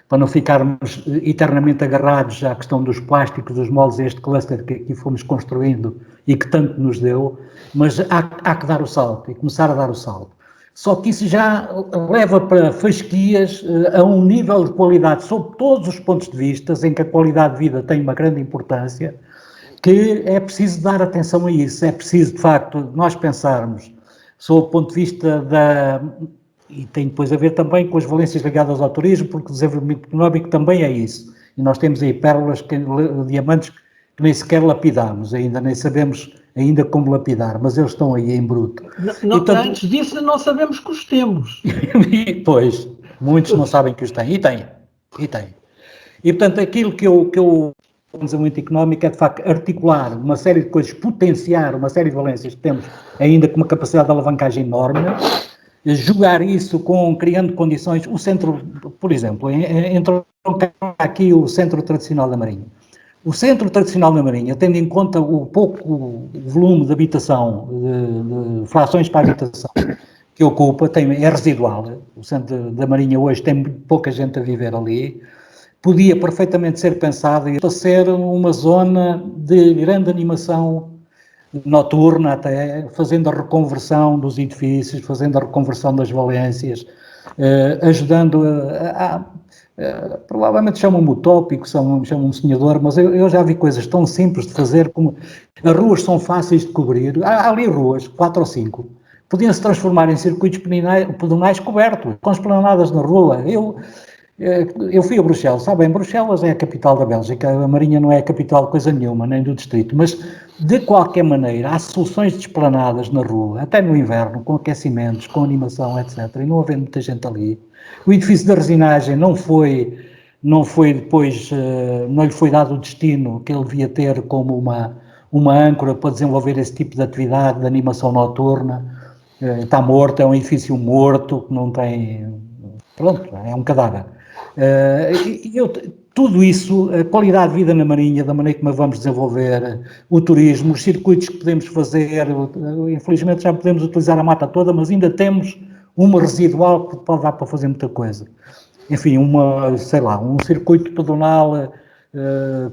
para não ficarmos eternamente agarrados à questão dos plásticos, dos moldes, este cluster que aqui fomos construindo e que tanto nos deu, mas há que dar o salto e começar a dar o salto. Só que isso já leva para fasquias a um nível de qualidade, sob todos os pontos de vista, em que a qualidade de vida tem uma grande importância, que é preciso dar atenção a isso, é preciso, de facto, nós pensarmos, sob o ponto de vista e tem depois a ver também com as valências ligadas ao turismo, porque o desenvolvimento económico também é isso, e nós temos aí pérolas, diamantes que nem sequer lapidamos, ainda nem sabemos ainda como lapidar, mas eles estão aí em bruto. Antes disso não sabemos que os temos. Pois, muitos não sabem que os têm, e têm. E portanto aquilo que eu o desenvolvimento económico é, de facto, articular uma série de coisas, potenciar uma série de valências que temos ainda com uma capacidade de alavancagem enorme, jogar isso criando condições, o centro, por exemplo, entrou aqui o Centro Tradicional da Marinha. O Centro Tradicional da Marinha, tendo em conta o pouco volume de habitação, de frações para a habitação que ocupa, é residual. O Centro da Marinha hoje tem pouca gente a viver ali. Podia perfeitamente ser pensado para ser uma zona de grande animação noturna, até fazendo a reconversão dos edifícios, fazendo a reconversão das valências, ajudando provavelmente chamam-me utópico, chamam-me sonhador, mas eu já vi coisas tão simples de fazer, como as ruas são fáceis de cobrir, há ali ruas, 4 ou 5, podiam-se transformar em circuitos pedonais cobertos, com esplanadas na rua. Eu fui a Bruxelas, sabem, Bruxelas é a capital da Bélgica, a Marinha não é a capital de coisa nenhuma, nem do distrito, mas de qualquer maneira há soluções de esplanadas na rua, até no inverno, com aquecimentos, com animação, etc, e não havendo muita gente ali. O edifício da resinagem não foi depois, não lhe foi dado o destino que ele devia ter como uma âncora para desenvolver esse tipo de atividade, de animação noturna. Está morto, é um edifício morto, que não tem, pronto, é um cadáver. Tudo isso, a qualidade de vida na Marinha, da maneira como a vamos desenvolver, o turismo, os circuitos que podemos fazer, infelizmente já podemos utilizar a mata toda, mas ainda temos uma residual que pode dar para fazer muita coisa. Enfim, um circuito pedonal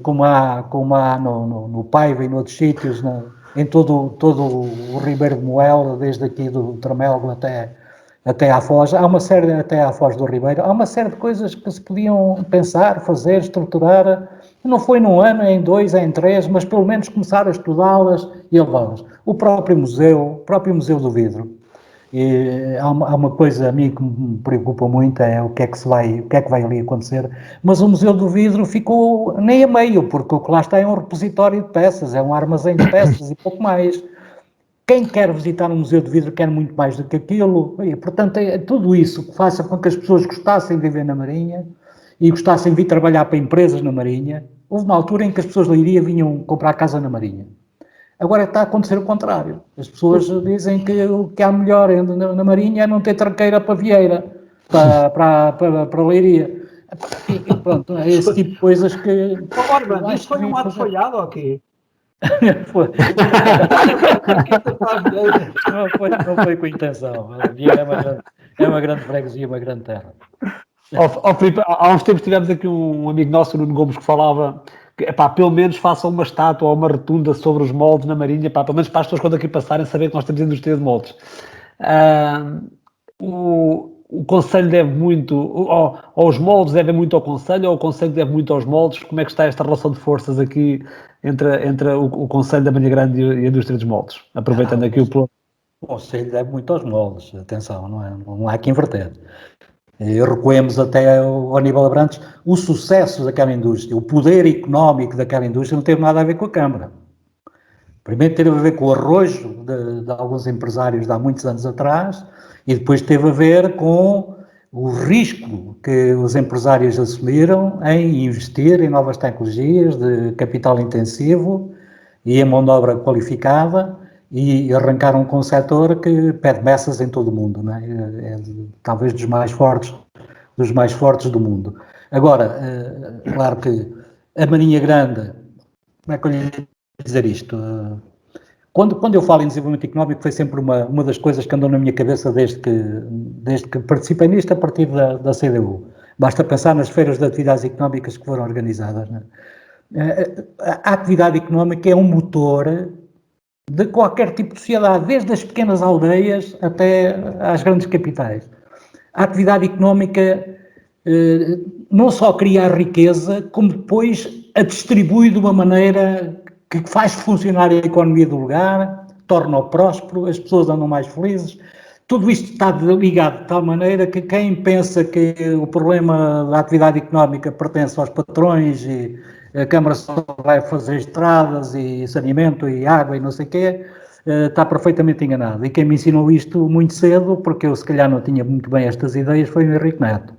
como há no Paiva e noutros sítios, em todo o Ribeiro de Moel, desde aqui do Tramelgo até à Foz, até à Foz do Ribeiro, há uma série de coisas que se podiam pensar, fazer, estruturar. Não foi num ano, é em 2, é em 3, mas pelo menos começar a estudá-las e a levá-las. O próprio Museu do Vidro. E há uma coisa a mim que me preocupa muito, é o que é que vai ali acontecer, mas o Museu do Vidro ficou nem a meio, porque o que lá está é um repositório de peças, é um armazém de peças e pouco mais. Quem quer visitar um Museu de Vidro quer muito mais do que aquilo, e portanto é tudo isso que faça com que as pessoas gostassem de viver na Marinha e gostassem de vir trabalhar para empresas na Marinha. Houve uma altura em que as pessoas da Leiria vinham comprar casa na Marinha. Agora está a acontecer o contrário. As pessoas dizem que o que há melhor na Marinha é não ter tranqueira para Vieira, para Leiria. E pronto, é esse tipo de coisas que... Orban, isto foi um ato falhado ou quê? Não foi com intenção. Vieira é uma grande freguesia, uma grande terra. Filipe, há uns tempos tivemos aqui um amigo nosso, Nuno Gomes, que falava que, pelo menos façam uma estátua ou uma rotunda sobre os moldes na Marinha, pelo menos para as pessoas quando aqui passarem saber que nós temos indústria de moldes. o Conselho deve muito, ou os moldes devem muito ao Conselho, ou o Conselho deve muito aos moldes? Como é que está esta relação de forças aqui entre o Conselho da Marinha Grande e a indústria dos moldes? Aproveitando aqui o plano. O Conselho deve muito aos moldes, atenção, não há que inverter. Recuemos até ao nível Abrantes, o sucesso daquela indústria, o poder económico daquela indústria não teve nada a ver com a Câmara. Primeiro teve a ver com o arrojo de alguns empresários de há muitos anos atrás e depois teve a ver com o risco que os empresários assumiram em investir em novas tecnologias de capital intensivo e em mão de obra qualificada e arrancaram com um setor que pede meças em todo o mundo, não é? É talvez dos mais fortes do mundo. Agora, claro que a Marinha Grande, como é que eu lhe dizer isto? Quando eu falo em desenvolvimento económico, foi sempre uma das coisas que andou na minha cabeça desde que participei nisto a partir da CDU. Basta pensar nas feiras de atividades económicas que foram organizadas. Não é? A atividade económica é um motor de qualquer tipo de sociedade, desde as pequenas aldeias até às grandes capitais. A atividade económica não só cria a riqueza, como depois a distribui de uma maneira que faz funcionar a economia do lugar, torna-o próspero, as pessoas andam mais felizes. Tudo isto está ligado de tal maneira que quem pensa que o problema da atividade económica pertence aos patrões e a Câmara só vai fazer estradas e saneamento e água e não sei o quê, está perfeitamente enganado. E quem me ensinou isto muito cedo, porque eu se calhar não tinha muito bem estas ideias, foi o Henrique Neto,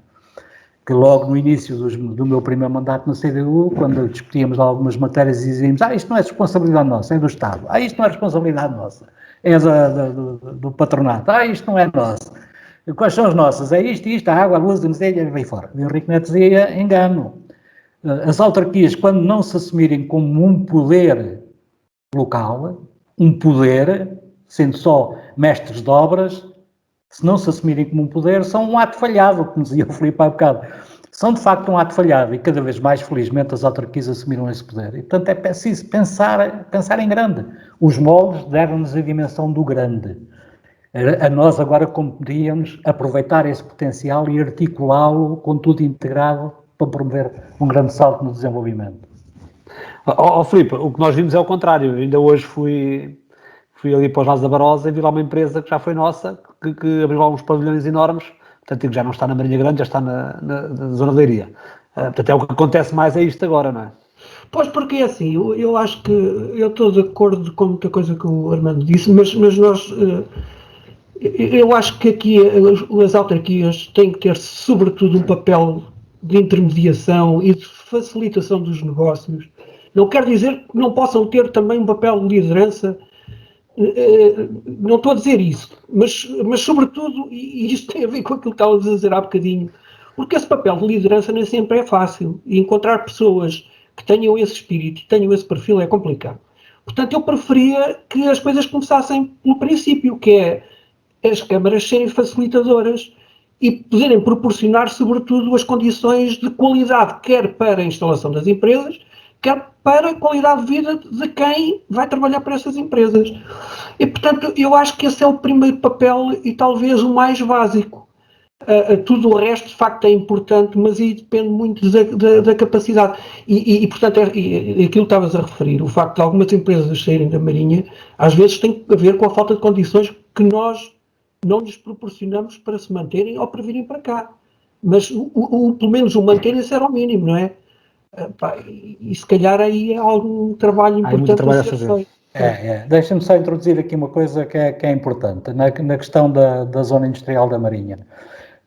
que logo no início do meu primeiro mandato na CDU, quando discutíamos algumas matérias, dizíamos, isto não é responsabilidade nossa, é do Estado. Isto não é responsabilidade nossa, é do patronato. Isto não é nosso. Quais são as nossas? É isto, a água, a luz, não sei, e vem fora. O Henrique Neto dizia, engano. As autarquias, quando não se assumirem como um poder local, um poder, sendo só mestres de obras, se não se assumirem como um poder, são um ato falhado, como dizia o Filipe há bocado. São, de facto, um ato falhado e cada vez mais, felizmente, as autarquias assumiram esse poder. E, portanto, é preciso pensar em grande. Os moldes deram-nos a dimensão do grande. A nós agora competíamos aproveitar esse potencial e articulá-lo com tudo integrado para promover um grande salto no desenvolvimento. Filipe, o que nós vimos é o contrário. Ainda hoje fui ali para os lados da Barosa e vi lá uma empresa que já foi nossa, que abriu lá uns pavilhões enormes, portanto já não está na Marinha Grande, já está na zona de Leiria. Portanto, o que acontece mais é isto agora, não é? Pois, porque é assim, eu acho que eu estou de acordo com muita coisa que o Armando disse, mas nós, eu acho que aqui as autarquias têm que ter sobretudo um papel de intermediação e de facilitação dos negócios. Não quer dizer que não possam ter também um papel de liderança. Não estou a dizer isso, mas sobretudo, e isto tem a ver com aquilo que estávamos a dizer há bocadinho, porque esse papel de liderança nem sempre é fácil, e encontrar pessoas que tenham esse espírito e tenham esse perfil é complicado. Portanto, eu preferia que as coisas começassem pelo princípio, que é as câmaras serem facilitadoras e poderem proporcionar, sobretudo, as condições de qualidade, quer para a instalação das empresas, quer para a qualidade de vida de quem vai trabalhar para essas empresas. E, portanto, eu acho que esse é o primeiro papel e talvez o mais básico. Tudo o resto, de facto, é importante, mas aí depende muito da capacidade. Portanto, aquilo que estavas a referir, o facto de algumas empresas saírem da Marinha, às vezes tem a ver com a falta de condições que nós não lhes proporcionamos para se manterem ou para virem para cá. Mas, pelo menos, o manterem-se era o mínimo, não é? E se calhar aí é algum trabalho importante a ser feito. Deixa-me só introduzir aqui uma coisa que é importante, na questão da zona industrial da Marinha.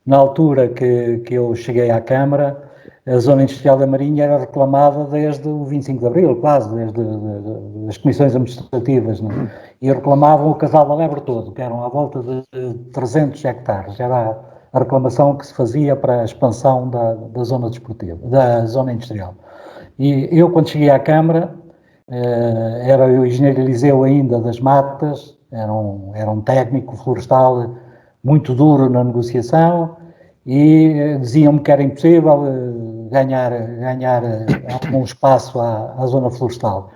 Na altura que eu cheguei à Câmara, a zona industrial da Marinha era reclamada desde o 25 de Abril, quase, desde as comissões administrativas, não é? E reclamavam o Casal da Lebre todo, que eram à volta de 300 hectares. Era a reclamação que se fazia para a expansão da zona desportiva, da zona industrial. E eu, quando cheguei à Câmara, era o engenheiro Eliseu ainda das Matas, era um técnico florestal muito duro na negociação e diziam-me que era impossível ganhar algum espaço à zona florestal.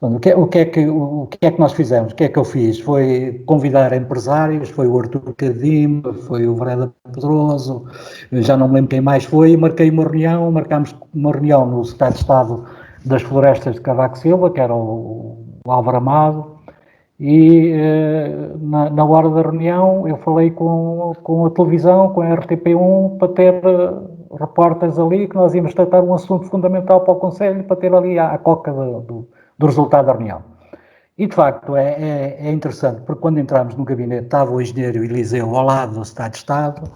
O que é que nós fizemos? O que é que eu fiz? Foi convidar empresários, foi o Artur Cadima, foi o Varela Pedroso, já não me lembro quem mais foi, e marcámos uma reunião no Secretário de Estado das Florestas de Cavaco Silva, que era o Álvaro Amado, e na hora da reunião eu falei com a televisão, com a RTP1, para ter repórteres ali, que nós íamos tratar um assunto fundamental para o Conselho, para ter ali a coca do resultado da reunião. E, de facto, é interessante, porque quando entramos no gabinete estava o engenheiro Eliseu ao lado do Secretário de Estado,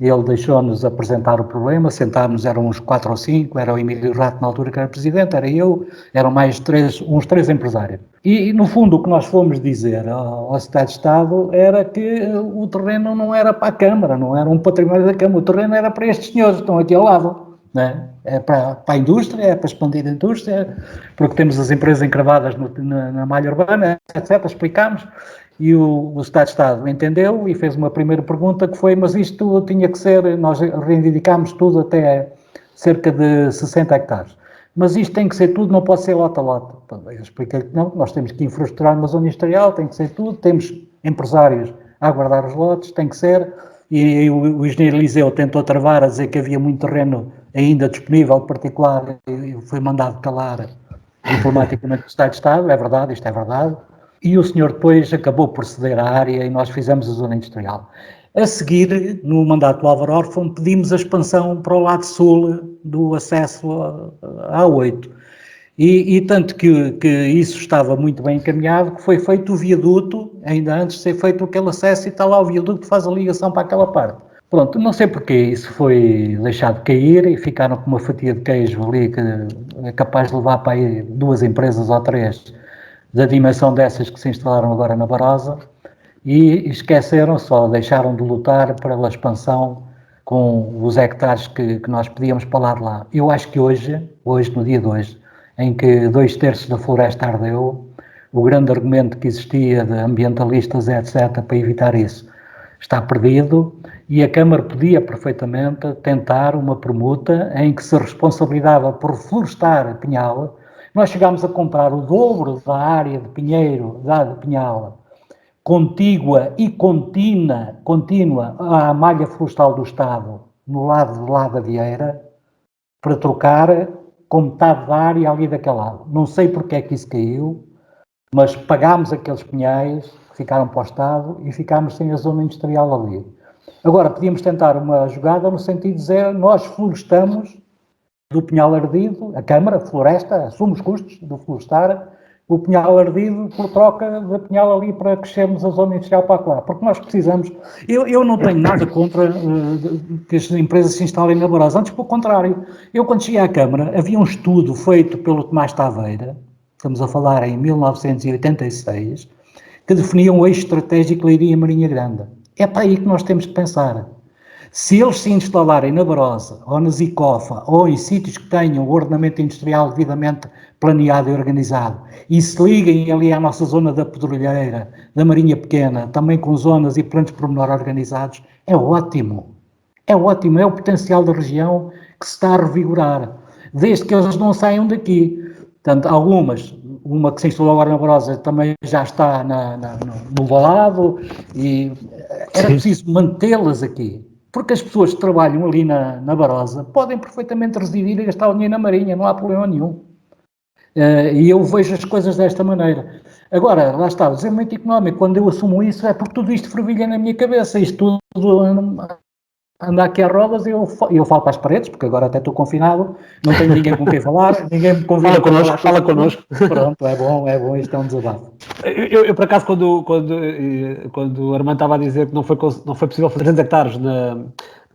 ele deixou-nos apresentar o problema, sentámos, eram uns 4 ou 5, era o Emílio Rato na altura que era presidente, era eu, eram mais uns 3 empresários. E, no fundo, o que nós fomos dizer ao Secretário de Estado era que o terreno não era para a Câmara, não era um património da Câmara, o terreno era para estes senhores que estão aqui ao lado. Né? É para a indústria, é para expandir a indústria, porque temos as empresas encravadas na malha urbana, etc. Explicámos, e o Secretário de Estado entendeu e fez uma primeira pergunta que foi, mas isto tinha que ser, nós reivindicámos tudo até cerca de 60 hectares, mas isto tem que ser tudo, não pode ser lote a lote. Eu expliquei-lhe que não, nós temos que infraestruturar uma zona industrial, tem que ser tudo, temos empresários a aguardar os lotes, tem que ser, e o engenheiro Eliseu tentou travar a dizer que havia muito terreno ainda disponível, particular, e foi mandado calar diplomaticamente do Secretário de Estado, é verdade, isto é verdade, e o senhor depois acabou por ceder à área e nós fizemos a zona industrial. A seguir, no mandato do Álvaro Orfão, pedimos a expansão para o lado sul do acesso à A8. E tanto que isso estava muito bem encaminhado, que foi feito o viaduto, ainda antes de ser feito aquele acesso, e está lá o viaduto que faz a ligação para aquela parte. Pronto, não sei porque isso foi deixado cair e ficaram com uma fatia de queijo ali que é capaz de levar para aí 2 empresas ou 3 da dimensão dessas que se instalaram agora na Barosa, e esqueceram, só deixaram de lutar pela expansão com os hectares que nós pedíamos para lá de lá. Eu acho que hoje, no dia de hoje, em que 2/3 da floresta ardeu, o grande argumento que existia de ambientalistas, etc., para evitar isso, está perdido, e a Câmara podia perfeitamente tentar uma permuta em que se responsabilizava por florestar a Pinhal. Nós chegámos a comprar o dobro da área de Pinheiro, de Pinhal, contígua e contínua à malha florestal do Estado, no lado de lá da Vieira, para trocar com metade da área ali daquele lado. Não sei porque é que isso caiu, mas pagámos aqueles pinhais que ficaram para o Estado e ficámos sem a zona industrial ali. Agora, podíamos tentar uma jogada no sentido de dizer, nós florestamos do pinhal ardido, a Câmara, floresta, assume os custos do florestar, o pinhal ardido por troca de pinhal ali para crescermos a zona industrial para lá, porque nós precisamos, eu não tenho nada contra que as empresas se instalem na Barosa, antes pelo contrário, eu quando cheguei à Câmara, havia um estudo feito pelo Tomás Taveira, estamos a falar em 1986, que definia um eixo estratégico Leiria-Marinha Grande. É para aí que nós temos que pensar. Se eles se instalarem na Barosa, ou na Zicofa, ou em sítios que tenham o ordenamento industrial devidamente planeado e organizado, e se liguem ali à nossa zona da Pedrolheira, da Marinha Pequena, também com zonas e planos pormenor organizados, é ótimo. É ótimo, é o potencial da região que se está a revigorar, desde que eles não saiam daqui. Portanto, uma que se instalou agora na Barosa também já está no Valado, e era preciso mantê-las aqui. Porque as pessoas que trabalham ali na Barosa podem perfeitamente residir e gastar o dinheiro na Marinha, não há problema nenhum. E eu vejo as coisas desta maneira. Agora, lá está, o desenvolvimento económico, quando eu assumo isso, é porque tudo isto fervilha na minha cabeça, isto tudo anda aqui a rodas e eu falo para as paredes, porque agora até estou confinado, não tenho ninguém com quem falar, ninguém me convida. Fala connosco. Pronto, é bom, isto é um desabafo. Eu por acaso, quando o Armando estava a dizer que não foi possível fazer 300 hectares na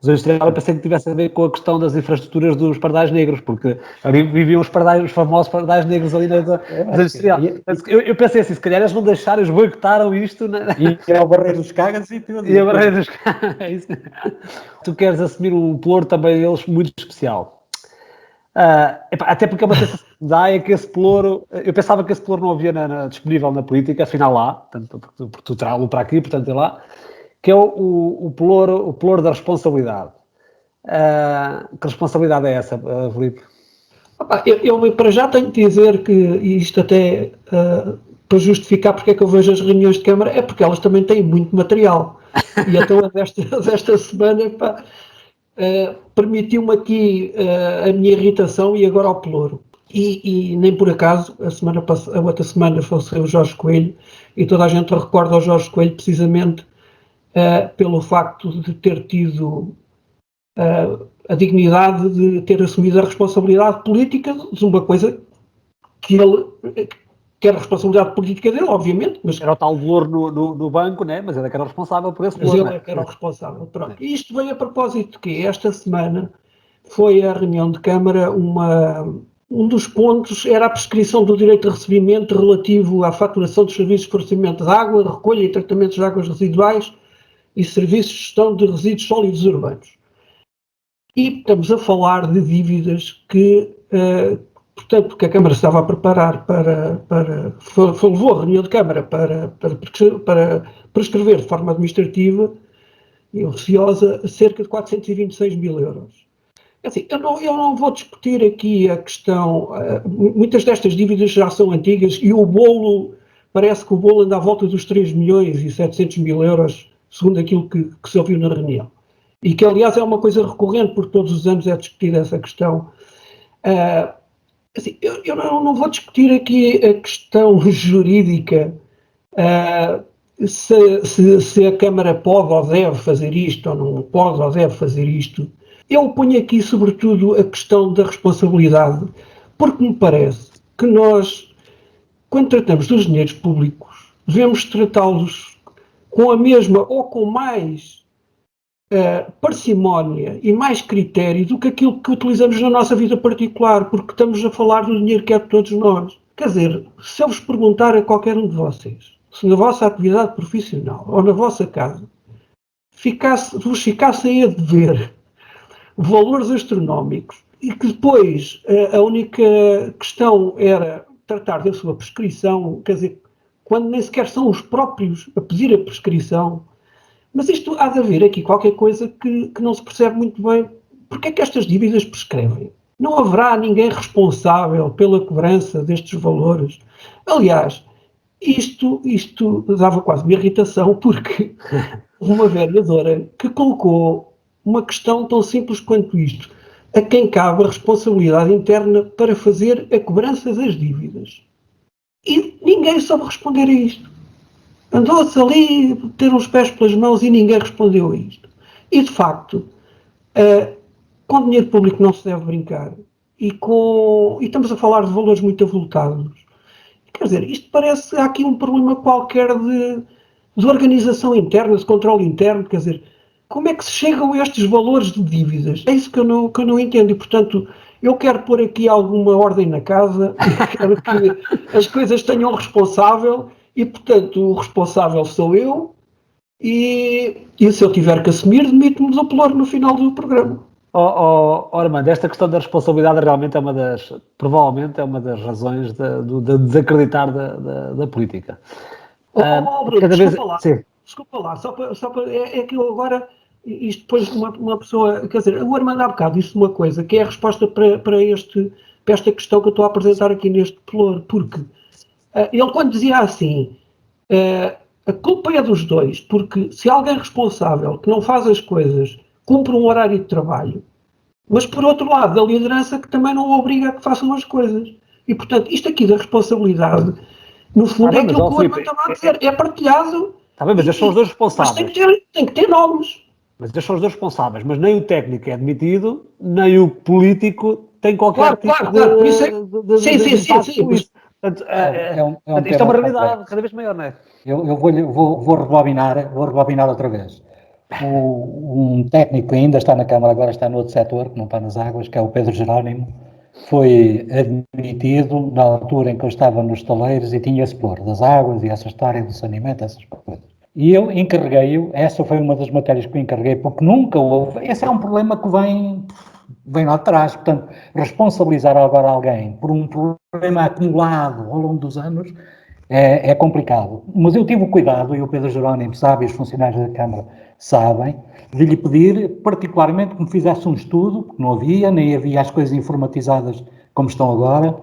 zona industrial, eu pensei que tivesse a ver com a questão das infraestruturas dos pardais negros, porque ali viviam os famosos pardais negros ali na zona industrial. Eu pensei assim, se calhar eles não deixaram, eles boicotaram isto. E é o Barreiro dos Cagas e tudo. E a Barreiro dos Cagas, é isso. Tu queres assumir um ploro também deles muito especial. Até porque é uma sensação que dá é que esse ploro, eu pensava que esse ploro não havia disponível na política, afinal lá, portanto, porque tu traz-lo para aqui, portanto é lá, que é o ploro da responsabilidade. Que responsabilidade é essa, Filipe? Eu para já tenho de dizer que, e isto até para justificar porque é que eu vejo as reuniões de Câmara, é porque elas também têm muito material. E então esta semana permitiu-me aqui a minha irritação e agora ao pelouro. E nem por acaso, a outra semana faleceu o Jorge Coelho, e toda a gente recorda ao Jorge Coelho precisamente pelo facto de ter tido a dignidade de ter assumido a responsabilidade política de uma coisa que era a responsabilidade política dele, obviamente. Mas era o tal valor no banco, né? Mas ele é que era o responsável por esse valor. Mas ele é que era o responsável. Pronto. E isto veio a propósito de quê? Esta semana foi a reunião de Câmara, um dos pontos era a prescrição do direito de recebimento relativo à faturação dos serviços de fornecimento de água, recolha e tratamentos de águas residuais e serviços de gestão de resíduos sólidos urbanos. E estamos a falar de dívidas que, portanto, que a Câmara estava a preparar levou a reunião de Câmara para prescrever de forma administrativa e ociosa cerca de 426 mil euros. Assim, eu não vou discutir aqui a questão, muitas destas dívidas já são antigas e parece que o bolo anda à volta dos 3 milhões e 700 mil euros, segundo aquilo que se ouviu na reunião. E que, aliás, é uma coisa recorrente, porque todos os anos é discutida essa questão. Assim, eu não vou discutir aqui a questão jurídica, se a Câmara pode ou deve fazer isto, ou não pode ou deve fazer isto. Eu ponho aqui, sobretudo, a questão da responsabilidade, porque me parece que nós, quando tratamos dos dinheiros públicos, devemos tratá-los com a mesma ou com mais parcimónia e mais critério do que aquilo que utilizamos na nossa vida particular, porque estamos a falar do dinheiro que é de todos nós. Quer dizer, se eu vos perguntar a qualquer um de vocês, se na vossa atividade profissional ou na vossa casa vos ficassem a dever valores astronómicos e que depois a única questão era tratar da sua prescrição, quer dizer, quando nem sequer são os próprios a pedir a prescrição. Mas isto há de haver aqui qualquer coisa que não se percebe muito bem. Porque é que estas dívidas prescrevem? Não haverá ninguém responsável pela cobrança destes valores. Aliás, isto dava quase uma irritação, porque uma vereadora que colocou uma questão tão simples quanto isto: a quem cabe a responsabilidade interna para fazer a cobrança das dívidas. E ninguém soube responder a isto. Andou-se ali a ter uns pés pelas mãos e ninguém respondeu a isto. E, de facto, com dinheiro público não se deve brincar. E estamos a falar de valores muito avultados. Quer dizer, isto parece há aqui um problema qualquer de organização interna, de controle interno. Quer dizer, como é que se chegam a estes valores de dívidas? É isso que eu não entendo. E, portanto, eu quero pôr aqui alguma ordem na casa. Quero que as coisas tenham responsável. E, portanto, o responsável sou eu, e se eu tiver que assumir, demito-me do pelouro no final do programa. Armando, esta questão da responsabilidade realmente provavelmente é uma das razões de desacreditar da política. Desculpa lá, só para é que eu agora, isto depois uma pessoa, quer dizer, o Armando há bocado disse uma coisa, que é a resposta para esta questão que eu estou a apresentar aqui neste pelouro, porque ele quando dizia assim, a culpa é dos dois, porque se alguém responsável que não faz as coisas cumpre um horário de trabalho, mas por outro lado a liderança que também não obriga a que façam as coisas. E portanto isto aqui da responsabilidade, no fundo é aquilo que o Armando estava a dizer, é partilhado. Está bem, mas estes são os dois responsáveis. Mas tem que ter nomes. Mas estes são os dois responsáveis, mas nem o técnico é admitido, nem o político tem qualquer tipo de sim. Portanto, isto é uma realidade cada vez maior, não é? Eu vou rebobinar outra vez. Um técnico que ainda está na Câmara, agora está no outro setor, que não está nas águas, que é o Pedro Jerónimo, foi admitido na altura em que eu estava nos taleiros e tinha esse ploro das águas e essa história do saneamento, essas coisas. E eu encarreguei-o, essa foi uma das matérias que eu encarreguei, porque nunca houve, esse é um problema que vem lá atrás, portanto, responsabilizar agora alguém por um problema acumulado ao longo dos anos é complicado. Mas eu tive o cuidado, e o Pedro Jerónimo sabe, e os funcionários da Câmara sabem, de lhe pedir particularmente que me fizesse um estudo, porque não havia, nem havia as coisas informatizadas como estão agora,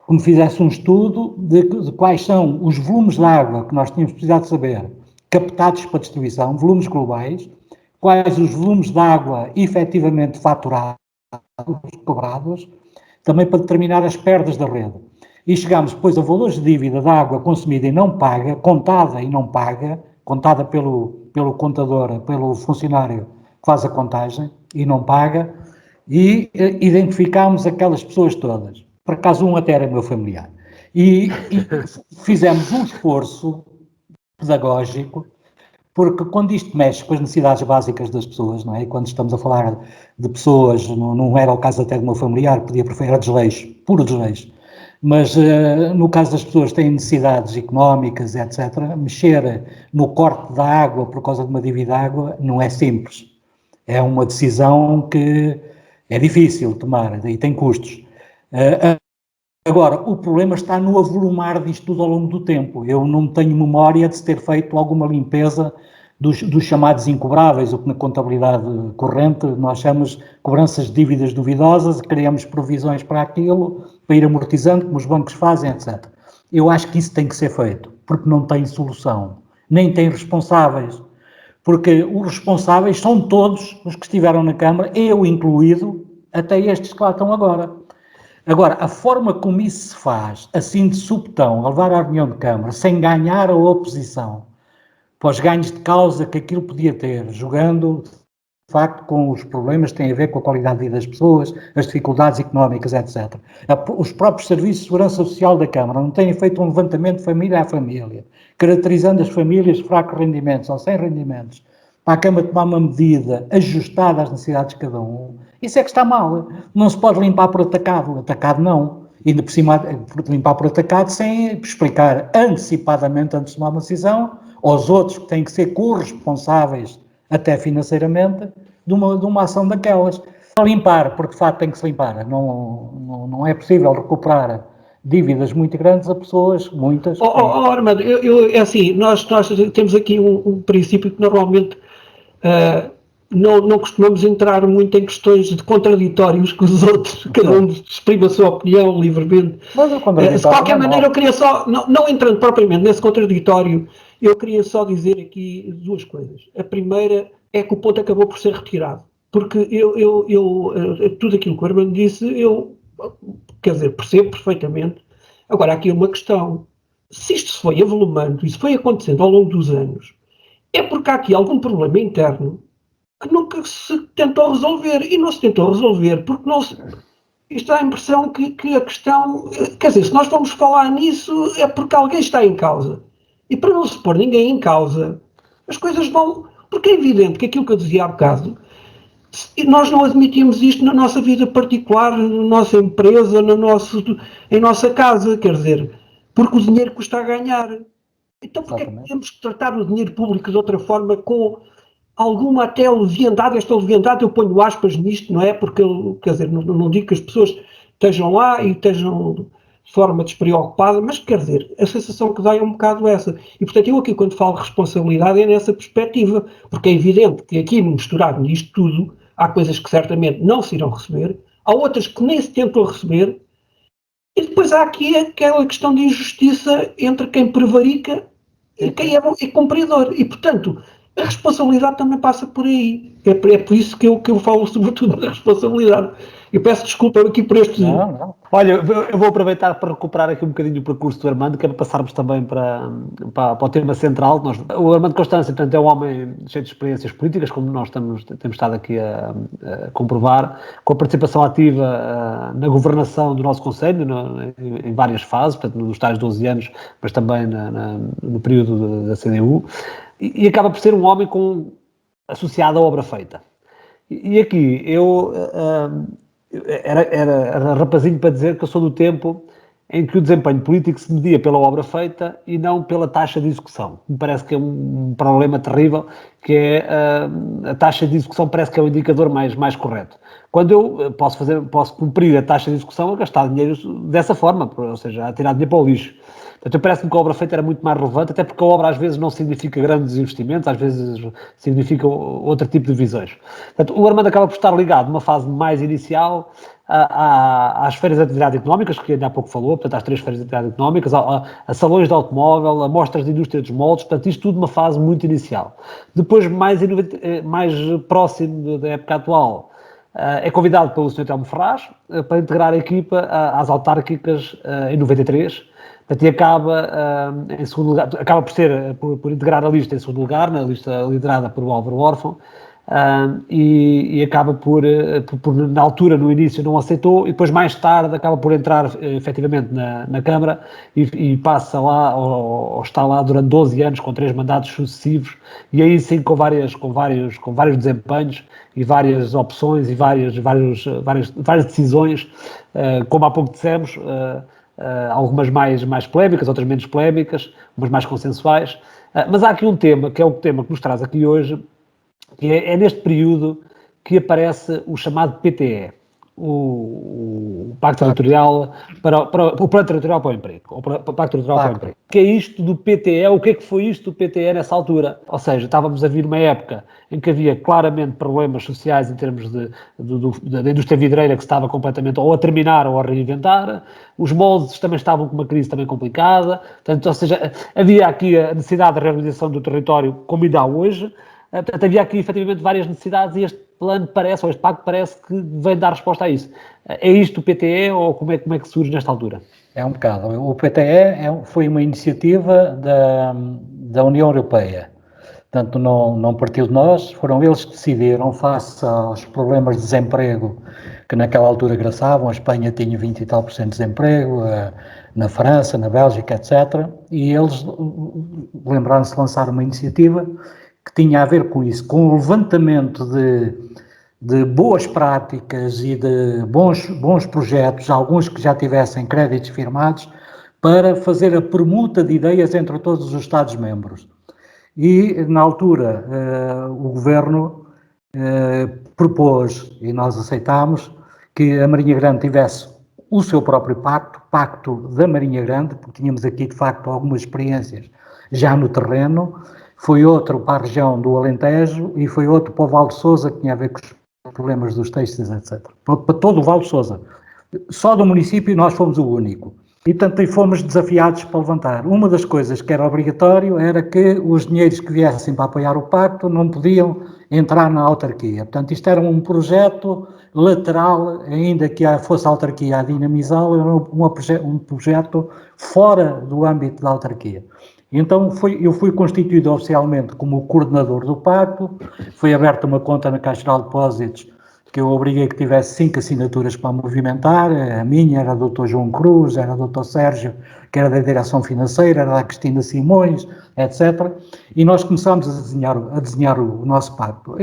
que me fizesse um estudo de quais são os volumes de água que nós tínhamos precisado saber, captados para distribuição, volumes globais, quais os volumes de água efetivamente faturados, cobrados, também para determinar as perdas da rede. E chegámos depois a valores de dívida de água consumida e não paga, contada e não paga, contada pelo contador, pelo funcionário que faz a contagem e não paga, e identificámos aquelas pessoas todas. Por acaso um até era meu familiar. E fizemos um esforço pedagógico, porque quando isto mexe com as necessidades básicas das pessoas, não é? E quando estamos a falar de pessoas, não era o caso até do meu familiar, podia preferir desleixo, puro desleixo, mas no caso das pessoas que têm necessidades económicas, etc., mexer no corte da água por causa de uma dívida de água não é simples. É uma decisão que é difícil de tomar e tem custos. Agora, o problema está no avolumar disto tudo ao longo do tempo. Eu não tenho memória de se ter feito alguma limpeza dos chamados incobráveis, o que na contabilidade corrente nós chamamos cobranças de dívidas duvidosas, criamos provisões para aquilo, para ir amortizando, como os bancos fazem, etc. Eu acho que isso tem que ser feito, porque não tem solução, nem tem responsáveis, porque os responsáveis são todos os que estiveram na Câmara, eu incluído, até estes que lá estão agora. Agora, a forma como isso se faz, assim de subtão, a levar à reunião de Câmara, sem ganhar a oposição, para os ganhos de causa que aquilo podia ter, jogando, de facto, com os problemas que têm a ver com a qualidade de vida das pessoas, as dificuldades económicas, etc. Os próprios serviços de segurança social da Câmara não têm feito um levantamento de família a família, caracterizando as famílias de fracos rendimentos ou sem rendimentos, para a Câmara tomar uma medida ajustada às necessidades de cada um. Isso é que está mal. Não se pode limpar por atacado. Atacado não. Ainda por cima, limpar por atacado sem explicar antecipadamente, antes de tomar uma decisão, aos outros que têm que ser corresponsáveis, até financeiramente, de uma ação daquelas. Limpar, porque de facto tem que se limpar. Não é possível recuperar dívidas muito grandes a pessoas, muitas. Armando, é assim, nós temos aqui um princípio que normalmente não costumamos entrar muito em questões de contraditórios com os outros, cada um exprime a sua opinião livremente. De qualquer maneira, eu queria só, não entrando propriamente nesse contraditório, eu queria só dizer aqui duas coisas. A primeira é que o ponto acabou por ser retirado, porque tudo aquilo que o Armando disse, percebo perfeitamente. Agora, aqui uma questão, se isto se foi avolumando, isso foi acontecendo ao longo dos anos, é porque há aqui algum problema interno que nunca se tentou resolver, e não se tentou resolver porque isto dá a impressão que a questão, quer dizer, se nós vamos falar nisso é porque alguém está em causa, e para não se pôr ninguém em causa, as coisas vão, porque é evidente que aquilo que eu dizia há bocado, nós não admitimos isto na nossa vida particular, na nossa empresa, em nossa casa, quer dizer, porque o dinheiro custa a ganhar. Então porque é que temos que tratar o dinheiro público de outra forma, com alguma até leviandade? Esta leviandade eu ponho aspas nisto, não é? Porque, quer dizer, não digo que as pessoas estejam lá e estejam de forma despreocupada, mas quer dizer, a sensação que dá é um bocado essa. E portanto eu aqui quando falo de responsabilidade é nessa perspectiva, porque é evidente que aqui misturado nisto tudo, há coisas que certamente não se irão receber, há outras que nem se tentam receber, e depois há aqui aquela questão de injustiça entre quem prevarica e quem é cumpridor. E, portanto, a responsabilidade também passa por aí. É por isso que eu falo sobretudo da responsabilidade. Eu peço desculpa aqui por este... Não. Olha, eu vou aproveitar para recuperar aqui um bocadinho o percurso do Armando, que é para passarmos também para o tema central. O Armando Constância, portanto, é um homem cheio de experiências políticas, como nós temos estado aqui a comprovar, com a participação ativa na governação do nosso Conselho, em várias fases, portanto, nos tais 12 anos, mas também no período da CDU, e acaba por ser um homem associado à obra feita. E aqui, eu era rapazinho para dizer que eu sou do tempo em que o desempenho político se media pela obra feita e não pela taxa de execução. Me parece que é um problema terrível, que é a taxa de execução parece que é o indicador mais correto. Quando eu posso cumprir a taxa de execução a gastar dinheiro dessa forma, ou seja, a tirar dinheiro para o lixo. Portanto, parece-me que a obra feita era muito mais relevante, até porque a obra às vezes não significa grandes investimentos, às vezes significa outro tipo de visões. Portanto, o Armando acaba por estar ligado numa fase mais inicial às feiras de atividade económicas, que ainda há pouco falou, portanto, às 3 feiras de atividade económicas, a salões de automóvel, a mostras de indústria dos moldes, portanto, isto tudo numa fase muito inicial. Depois, mais próximo da época atual, é convidado pelo Sr. Telmo Ferraz para integrar a equipa às autárquicas em 93, portanto, e em segundo lugar, acaba por integrar a lista em segundo lugar, na lista liderada por o Álvaro Órfão, e acaba por, na altura, no início, não aceitou, e depois, mais tarde, acaba por entrar efetivamente na Câmara e passa lá, ou está lá durante 12 anos, com 3 mandatos sucessivos, e aí sim com vários desempenhos e várias opções e várias decisões, como há pouco dissemos, algumas mais polémicas, outras menos polémicas, umas mais consensuais, mas há aqui um tema, que é o tema que nos traz aqui hoje, que é neste período que aparece o chamado PTE, o Pacto Territorial o Plano Territorial para o Emprego, o Pacto Territorial para o Emprego. O que é isto do PTE? O que é que foi isto do PTE nessa altura? Ou seja, estávamos a vir uma época em que havia claramente problemas sociais em termos da indústria vidreira, que estava completamente ou a terminar ou a reinventar, os moldes também estavam com uma crise também complicada, portanto, ou seja, havia aqui a necessidade de reorganização do território, como ainda há hoje. Portanto, havia aqui efetivamente várias necessidades e este plano parece, ou este pacto parece que vem dar resposta a isso. É isto o PTE ou como é que surge nesta altura? É um bocado. O PTE foi uma iniciativa da União Europeia. Portanto, não partiu de nós, foram eles que decidiram, face aos problemas de desemprego que naquela altura graçavam. A Espanha tinha 20 e tal % de desemprego, na França, na Bélgica, etc. E eles lembraram-se de lançar uma iniciativa que tinha a ver com isso, com o levantamento de boas práticas e de bons projetos, alguns que já tivessem créditos firmados, para fazer a permuta de ideias entre todos os Estados-membros. E, na altura, o Governo propôs, e nós aceitámos, que a Marinha Grande tivesse o seu próprio pacto da Marinha Grande, porque tínhamos aqui, de facto, algumas experiências já no terreno. Foi outro para a região do Alentejo e foi outro para o Val de Sousa, que tinha a ver com os problemas dos têxteis, etc. Para todo o Val de Sousa. Só do município nós fomos o único. E, portanto, fomos desafiados para levantar. Uma das coisas que era obrigatório era que os dinheiros que viessem para apoiar o pacto não podiam entrar na autarquia. Portanto, isto era um projeto lateral, ainda que fosse a autarquia a dinamizá-lo, era um projeto fora do âmbito da autarquia. Então, eu fui constituído oficialmente como coordenador do pacto, foi aberta uma conta na Caixa Geral de Depósitos, que eu obriguei que tivesse 5 assinaturas para movimentar. A minha era do Dr. João Cruz, era do Dr. Sérgio, que era da Direção Financeira, era da Cristina Simões, etc. E nós começámos a desenhar o nosso pacto.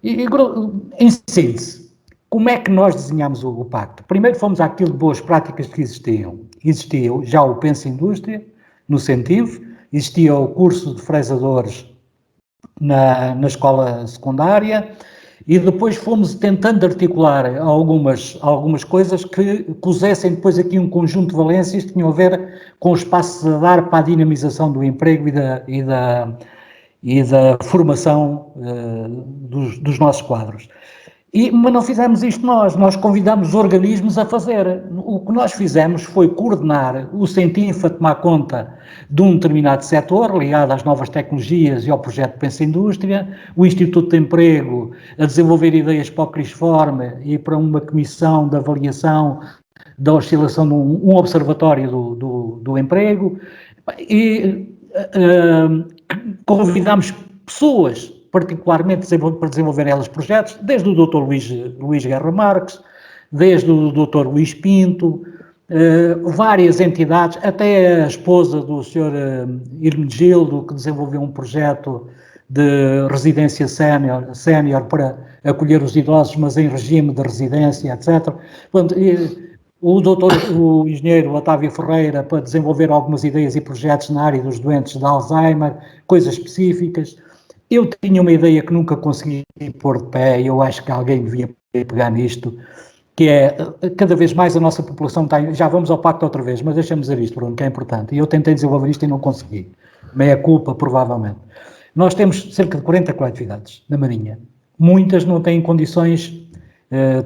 Em síntese, como é que nós desenhámos o pacto? Primeiro fomos àquilo de boas práticas que existiam. Existia já o Pensa Indústria, no Centив, existia o curso de fresadores na escola secundária, e depois fomos tentando articular algumas coisas que pusessem depois aqui um conjunto de valências que tinham a ver com os passos a dar para a dinamização do emprego e da formação dos nossos quadros. Mas não fizemos isto nós convidamos os organismos a fazer. O que nós fizemos foi coordenar o Centinf a tomar conta de um determinado setor ligado às novas tecnologias e ao projeto Pensa Indústria, o Instituto de Emprego a desenvolver ideias para o CRISFORM e para uma comissão de avaliação da oscilação de um observatório do emprego, e convidamos pessoas particularmente para desenvolver elas projetos, desde o Dr. Luís Guerra Marques, desde o Dr. Luís Pinto, várias entidades, até a esposa do Sr. Hermenegildo, que desenvolveu um projeto de residência sénior para acolher os idosos, mas em regime de residência, etc. Portanto, o engenheiro Otávio Ferreira para desenvolver algumas ideias e projetos na área dos doentes de Alzheimer, coisas específicas. Eu tinha uma ideia que nunca consegui pôr de pé, e eu acho que alguém devia pegar nisto, que é, cada vez mais a nossa população está, já vamos ao pacto outra vez, mas deixa-me dizer isto, Bruno, que é importante, e eu tentei desenvolver isto e não consegui, meia culpa, provavelmente. Nós temos cerca de 40 coletividades na Marinha, muitas não têm condições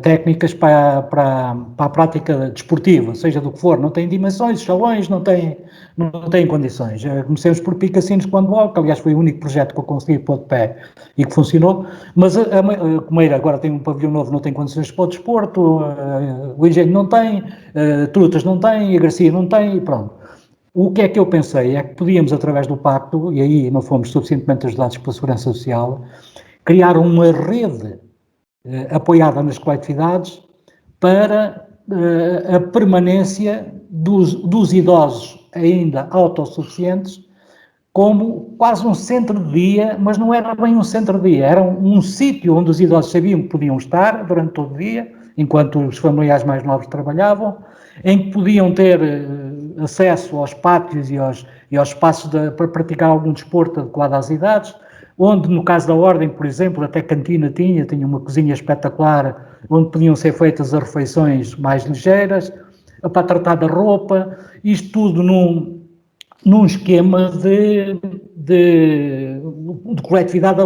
técnicas para a prática desportiva, seja do que for, não têm dimensões, salões, não têm condições. Comecemos por Picassinos com handball, que aliás foi o único projeto que eu consegui pôr de pé e que funcionou, mas a Comeira agora tem um pavilhão novo, não tem condições para o desporto, o Engenho não tem, Trutas não tem, a Garcia não tem, e pronto. O que é que eu pensei? É que podíamos, através do pacto, e aí não fomos suficientemente ajudados pela Segurança Social, criar uma rede apoiada nas coletividades para a permanência dos idosos ainda autossuficientes como quase um centro de dia, mas não era bem um centro de dia, era um sítio onde os idosos sabiam que podiam estar durante todo o dia, enquanto os familiares mais novos trabalhavam, em que podiam ter acesso aos pátios e aos espaços para praticar algum desporto adequado às idades, onde, no caso da Ordem, por exemplo, até cantina tinha uma cozinha espetacular, onde podiam ser feitas as refeições mais ligeiras, para tratar da roupa, isto tudo num esquema de coletividade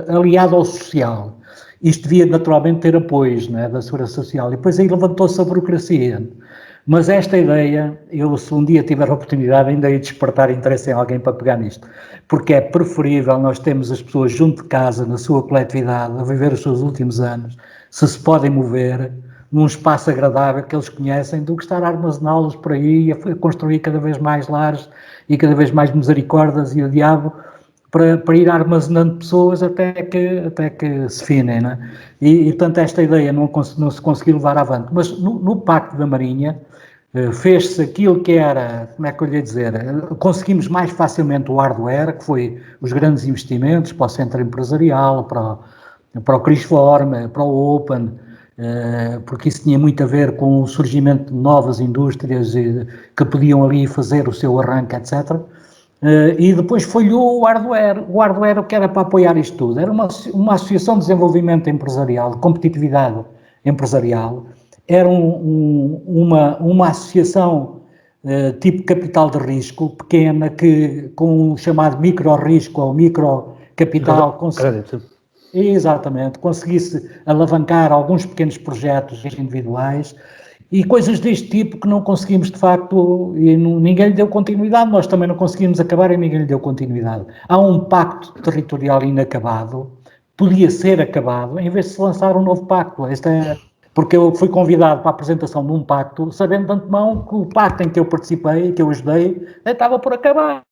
aliado ao social. Isto devia naturalmente ter apoios, né, da Segurança Social, e depois aí levantou-se a burocracia. Mas esta ideia, eu se um dia tiver a oportunidade ainda ia despertar interesse em alguém para pegar nisto, porque é preferível nós termos as pessoas junto de casa, na sua coletividade, a viver os seus últimos anos, se podem mover num espaço agradável que eles conhecem, do que estar a armazená-los por aí e a construir cada vez mais lares e cada vez mais misericórdias e o diabo para ir armazenando pessoas até que se finem, né? E tanto esta ideia não se conseguiu levar avante. Mas no Pacto da Marinha fez-se aquilo que era, como é que eu lhe ia dizer, conseguimos mais facilmente o hardware, que foi os grandes investimentos para o centro empresarial, para o Crisform, para o Open, porque isso tinha muito a ver com o surgimento de novas indústrias que podiam ali fazer o seu arranque, etc. E depois falhou o hardware. O hardware, o que era para apoiar isto tudo? Era uma associação de desenvolvimento empresarial, de competitividade empresarial, era uma associação tipo capital de risco, pequena, com o chamado micro-risco ou micro-capital, exatamente, conseguisse alavancar alguns pequenos projetos individuais e coisas deste tipo que não conseguimos de facto, e ninguém lhe deu continuidade, nós também não conseguimos acabar e ninguém lhe deu continuidade. Há um pacto territorial inacabado, podia ser acabado, em vez de se lançar um novo pacto. Porque eu fui convidado para a apresentação de um pacto, sabendo de antemão que o pacto em que eu participei, que eu ajudei, estava por acabar.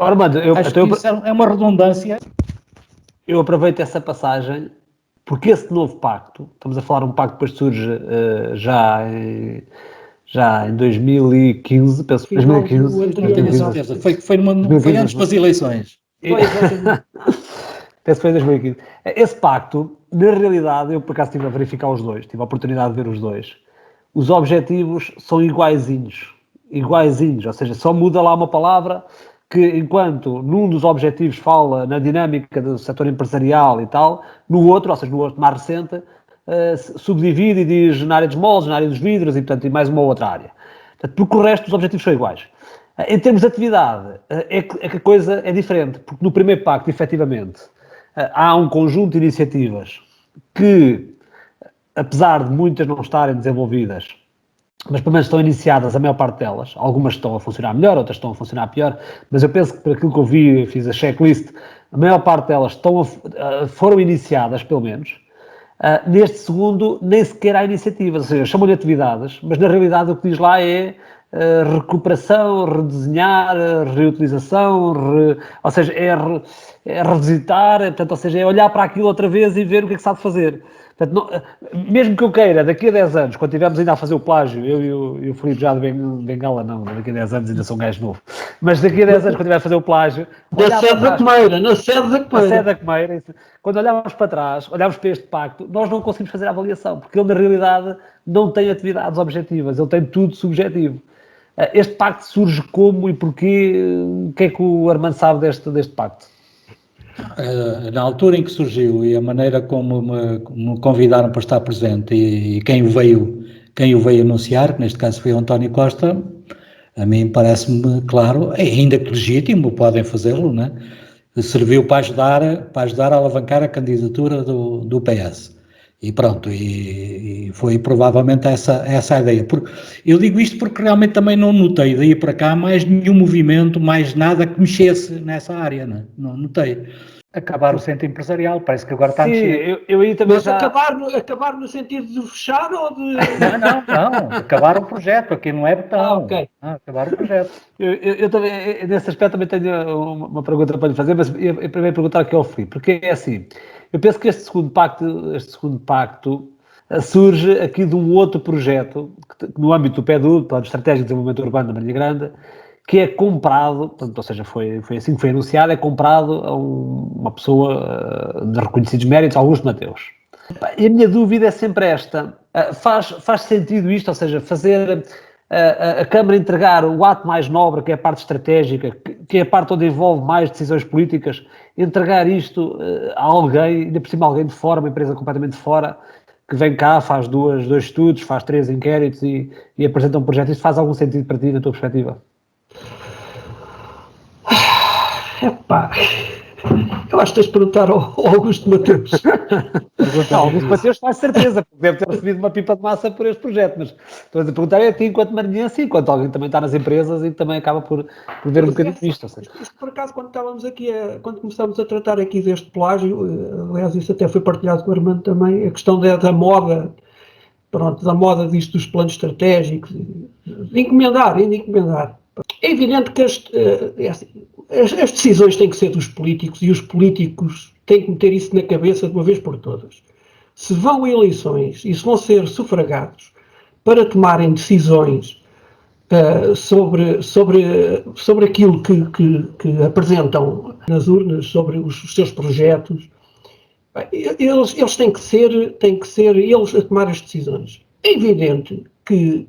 Armando, acho que isso é uma redundância. Eu aproveito essa passagem, porque esse novo pacto, estamos a falar de um pacto que depois surge já em 2015, penso que 2015. Foi antes das eleições. Penso que foi em 2015. Esse pacto, na realidade, eu por acaso estive a verificar os dois, tive a oportunidade de ver os dois. Os objetivos são iguaizinhos, ou seja, só muda lá uma palavra que, enquanto num dos objetivos fala na dinâmica do setor empresarial e tal, no outro, ou seja, no outro mais recente, subdivide e diz na área dos moldes, na área dos vidros e, portanto, e mais uma outra área. Portanto, porque o resto dos objetivos são iguais. Em termos de atividade, é que a coisa é diferente, porque no primeiro pacto, efetivamente, há um conjunto de iniciativas que, apesar de muitas não estarem desenvolvidas, mas pelo menos estão iniciadas, a maior parte delas, algumas estão a funcionar melhor, outras estão a funcionar pior, mas eu penso que por aquilo que eu vi, fiz a checklist, a maior parte delas foram iniciadas, pelo menos. Neste segundo, nem sequer há iniciativas, ou seja, chamam-lhe atividades, mas na realidade o que diz lá é recuperação, redesenhar, reutilização, ou seja, é revisitar, portanto, ou seja, é olhar para aquilo outra vez e ver o que é que sabe fazer. Portanto, não, mesmo que eu queira, daqui a 10 anos, quando estivermos ainda a fazer o plágio, eu e o Filipe já de Bengala, não, daqui a 10 anos ainda sou um gajo novo, mas daqui a 10 anos, quando estiver a fazer o plágio... Na sede da Comeira, quando olharmos para trás, olharmos para este pacto, nós não conseguimos fazer a avaliação, porque ele, na realidade, não tem atividades objetivas, ele tem tudo subjetivo. Este pacto surge como e porquê? O que é que o Armando sabe deste pacto? Na altura em que surgiu e a maneira como me convidaram para estar presente e quem o veio anunciar, que neste caso foi o António Costa, a mim parece-me claro, ainda que legítimo, podem fazê-lo, né? Serviu para ajudar a alavancar a candidatura do PS. E pronto, e foi provavelmente essa a ideia. Eu digo isto porque realmente também não notei daí para cá mais nenhum movimento, mais nada que mexesse nessa área, não notei. Acabar o centro empresarial, parece que agora está a mexer. Sim, eu aí também Mas já... acabar no sentido de fechar ou de... Não, acabar o projeto, aqui não é botão. Ok. Acabar o projeto. Eu também, nesse aspecto, também tenho uma pergunta para lhe fazer, mas eu primeiro perguntar aqui ao Filipe, porque é assim, eu penso que este segundo pacto surge aqui de um outro projeto, que no âmbito do PEDU, Plano Estratégico de Desenvolvimento Urbano da Marinha Grande, que é comprado, portanto, ou seja, foi assim que foi anunciado, é comprado a uma pessoa de reconhecidos méritos, Augusto Mateus. E a minha dúvida é sempre esta, faz sentido isto, ou seja, fazer a Câmara entregar o ato mais nobre, que é a parte estratégica, que é a parte onde envolve mais decisões políticas, entregar isto a alguém, ainda por cima alguém de fora, uma empresa completamente de fora, que vem cá, faz dois estudos, faz 3 inquéritos e apresenta um projeto. Isto faz algum sentido para ti, na tua perspectiva? Epá, eu acho que tens de perguntar ao Augusto Mateus. Augusto Mateus faz certeza, porque deve ter recebido uma pipa de massa por este projeto, mas estou a perguntar a ti, enquanto marinhense, e enquanto alguém também está nas empresas e também acaba por ver um bocadinho isto. Isto, por acaso, quando estávamos aqui, quando começámos a tratar aqui deste plágio, aliás, isso até foi partilhado com o Armando também, a questão da moda, pronto, da moda disto dos planos estratégicos, de encomendar. É evidente que as decisões têm que ser dos políticos e os políticos têm que meter isso na cabeça de uma vez por todas. Se vão a eleições e se vão ser sufragados para tomarem decisões sobre aquilo que apresentam nas urnas, sobre os seus projetos, eles têm que ser eles a tomar as decisões. É evidente que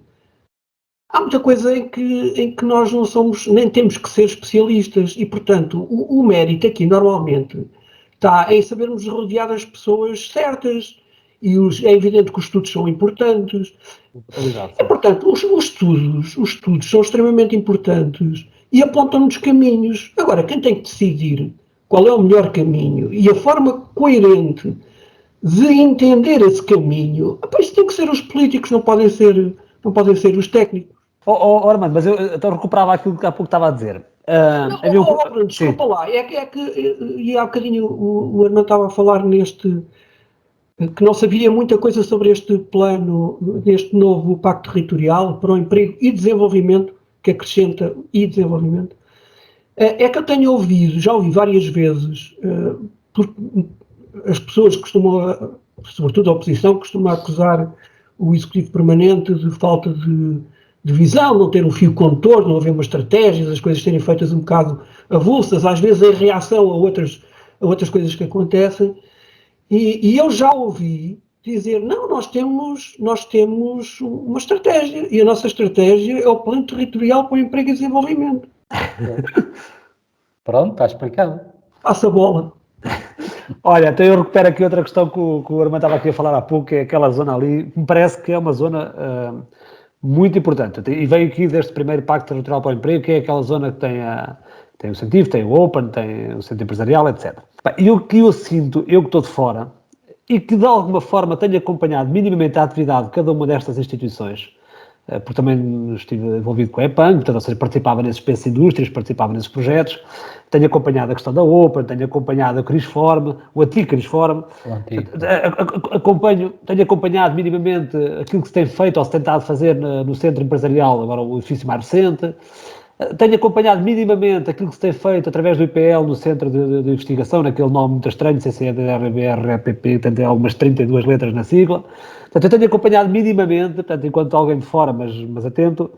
há muita coisa em que nós não somos, nem temos que ser especialistas e, portanto, o mérito aqui normalmente está em sabermos rodear as pessoas certas e é evidente que os estudos são importantes. Portanto, os estudos são extremamente importantes e apontam-nos caminhos. Agora, quem tem que decidir qual é o melhor caminho e a forma coerente de entender esse caminho, isso tem que ser os políticos, não podem ser os técnicos. Armando, mas eu então recuperava aquilo que há pouco estava a dizer. Bruno, desculpa lá, e há bocadinho o Armando estava a falar que não sabia muita coisa sobre este plano, deste novo Pacto Territorial para o Emprego e Desenvolvimento, que acrescenta e desenvolvimento. É que eu tenho já ouvi várias vezes, as pessoas costumam, sobretudo a oposição, costuma acusar o Executivo Permanente de falta de visão, não ter um fio condutor, não haver uma estratégia, as coisas serem feitas um bocado avulsas, às vezes em reação a outras coisas que acontecem. E eu já ouvi dizer, não, nós temos uma estratégia, e a nossa estratégia é o Plano Territorial para o Emprego e Desenvolvimento. Pronto, está explicado. Passa a bola. Olha, então eu recupero aqui outra questão que o Armando estava aqui a falar há pouco, que é aquela zona ali, me parece que é uma zona muito importante, e veio aqui deste primeiro Pacto Territorial para o Emprego, que é aquela zona que tem o Incentivo, tem o Open, tem o Centro Empresarial, etc. E o que eu sinto, eu que estou de fora, e que de alguma forma tenho acompanhado minimamente a atividade de cada uma destas instituições, porque também estive envolvido com a EPANG, portanto, ou seja, participava nesses Pensa Indústrias, participava nesses projetos, tenho acompanhado a questão da Open, tenho acompanhado a Crisform, o antigo Crisform, tenho acompanhado minimamente aquilo que se tem feito ou se tentado fazer no Centro Empresarial, agora o edifício mais recente, tenho acompanhado minimamente aquilo que se tem feito através do IPL no Centro de Investigação, naquele nome muito estranho, CCDRBRPP, tem algumas 32 letras na sigla. Portanto, eu tenho acompanhado minimamente, portanto, enquanto alguém de fora, mas atento,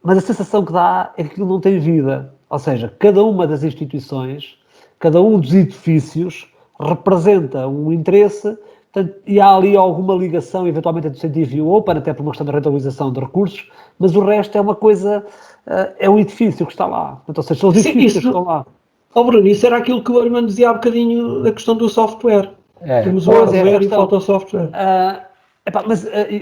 mas a sensação que dá é que aquilo não tem vida. Ou seja, cada uma das instituições, cada um dos edifícios representa um interesse, portanto, e há ali alguma ligação, eventualmente, entre o Incentivo e o Open, até por uma questão de rentabilização de recursos, mas o resto é uma coisa, é um edifício que está lá. Portanto, ou seja, são os edifícios que estão lá. Bruno, isso era aquilo que o Armando dizia há bocadinho, a questão do software. Temos o hardware e falta o software.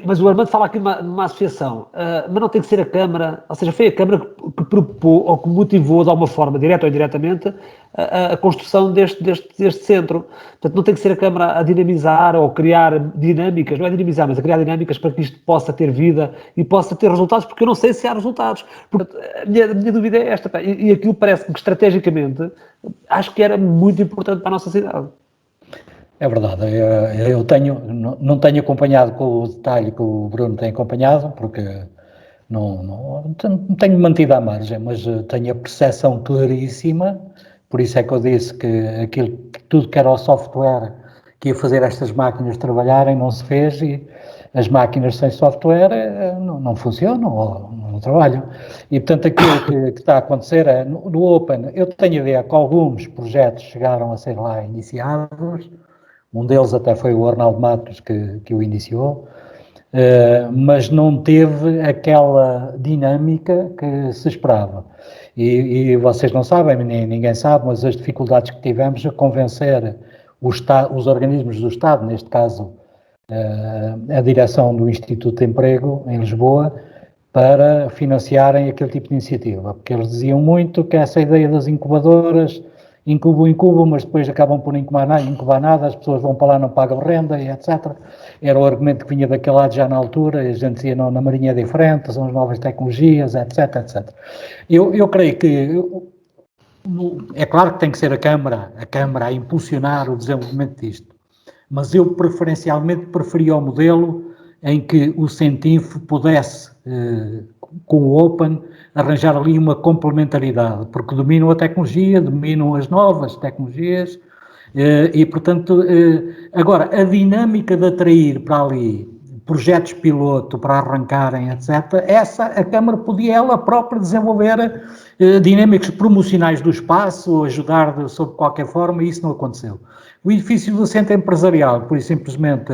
Mas o Armando fala aqui numa associação, mas não tem que ser a Câmara, ou seja, foi a Câmara que propôs, ou que motivou, de alguma forma, direta ou indiretamente, a construção deste centro. Portanto, não tem que ser a Câmara a dinamizar ou criar dinâmicas, não é dinamizar, mas a criar dinâmicas para que isto possa ter vida e possa ter resultados, porque eu não sei se há resultados. Portanto, a minha dúvida é esta, pá, e aquilo parece-me que, estrategicamente, acho que era muito importante para a nossa cidade. É verdade, eu não tenho acompanhado com o detalhe que o Bruno tem acompanhado, porque não tenho mantido à margem, mas tenho a percepção claríssima, por isso é que eu disse que tudo que era o software que ia fazer estas máquinas trabalharem não se fez, e as máquinas sem software não funcionam ou não trabalham. E, portanto, aquilo que está a acontecer é, no Open, eu tenho a ideia que alguns projetos chegaram a ser lá iniciados. Um deles até foi o Arnaldo Matos que o iniciou, mas não teve aquela dinâmica que se esperava. E vocês não sabem, nem ninguém sabe, mas as dificuldades que tivemos a convencer os organismos do Estado, neste caso a direção do Instituto de Emprego em Lisboa, para financiarem aquele tipo de iniciativa, porque eles diziam muito que essa ideia das incubadoras incubam, mas depois acabam por incubar nada, as pessoas vão para lá, não pagam renda, e etc. Era o argumento que vinha daquele lado já na altura, a gente dizia, não, na Marinha é diferente, são as novas tecnologias, etc, etc. Eu creio que, é claro que tem que ser a Câmara a impulsionar o desenvolvimento disto, mas eu preferencialmente preferia o modelo em que o Centinf pudesse, com o Open, arranjar ali uma complementaridade, porque dominam a tecnologia, dominam as novas tecnologias, e, portanto, agora, a dinâmica de atrair para ali projetos piloto para arrancarem, etc., essa a Câmara podia ela própria desenvolver dinâmicas promocionais do espaço, ajudar sob qualquer forma, e isso não aconteceu. O edifício do Centro Empresarial, por simplesmente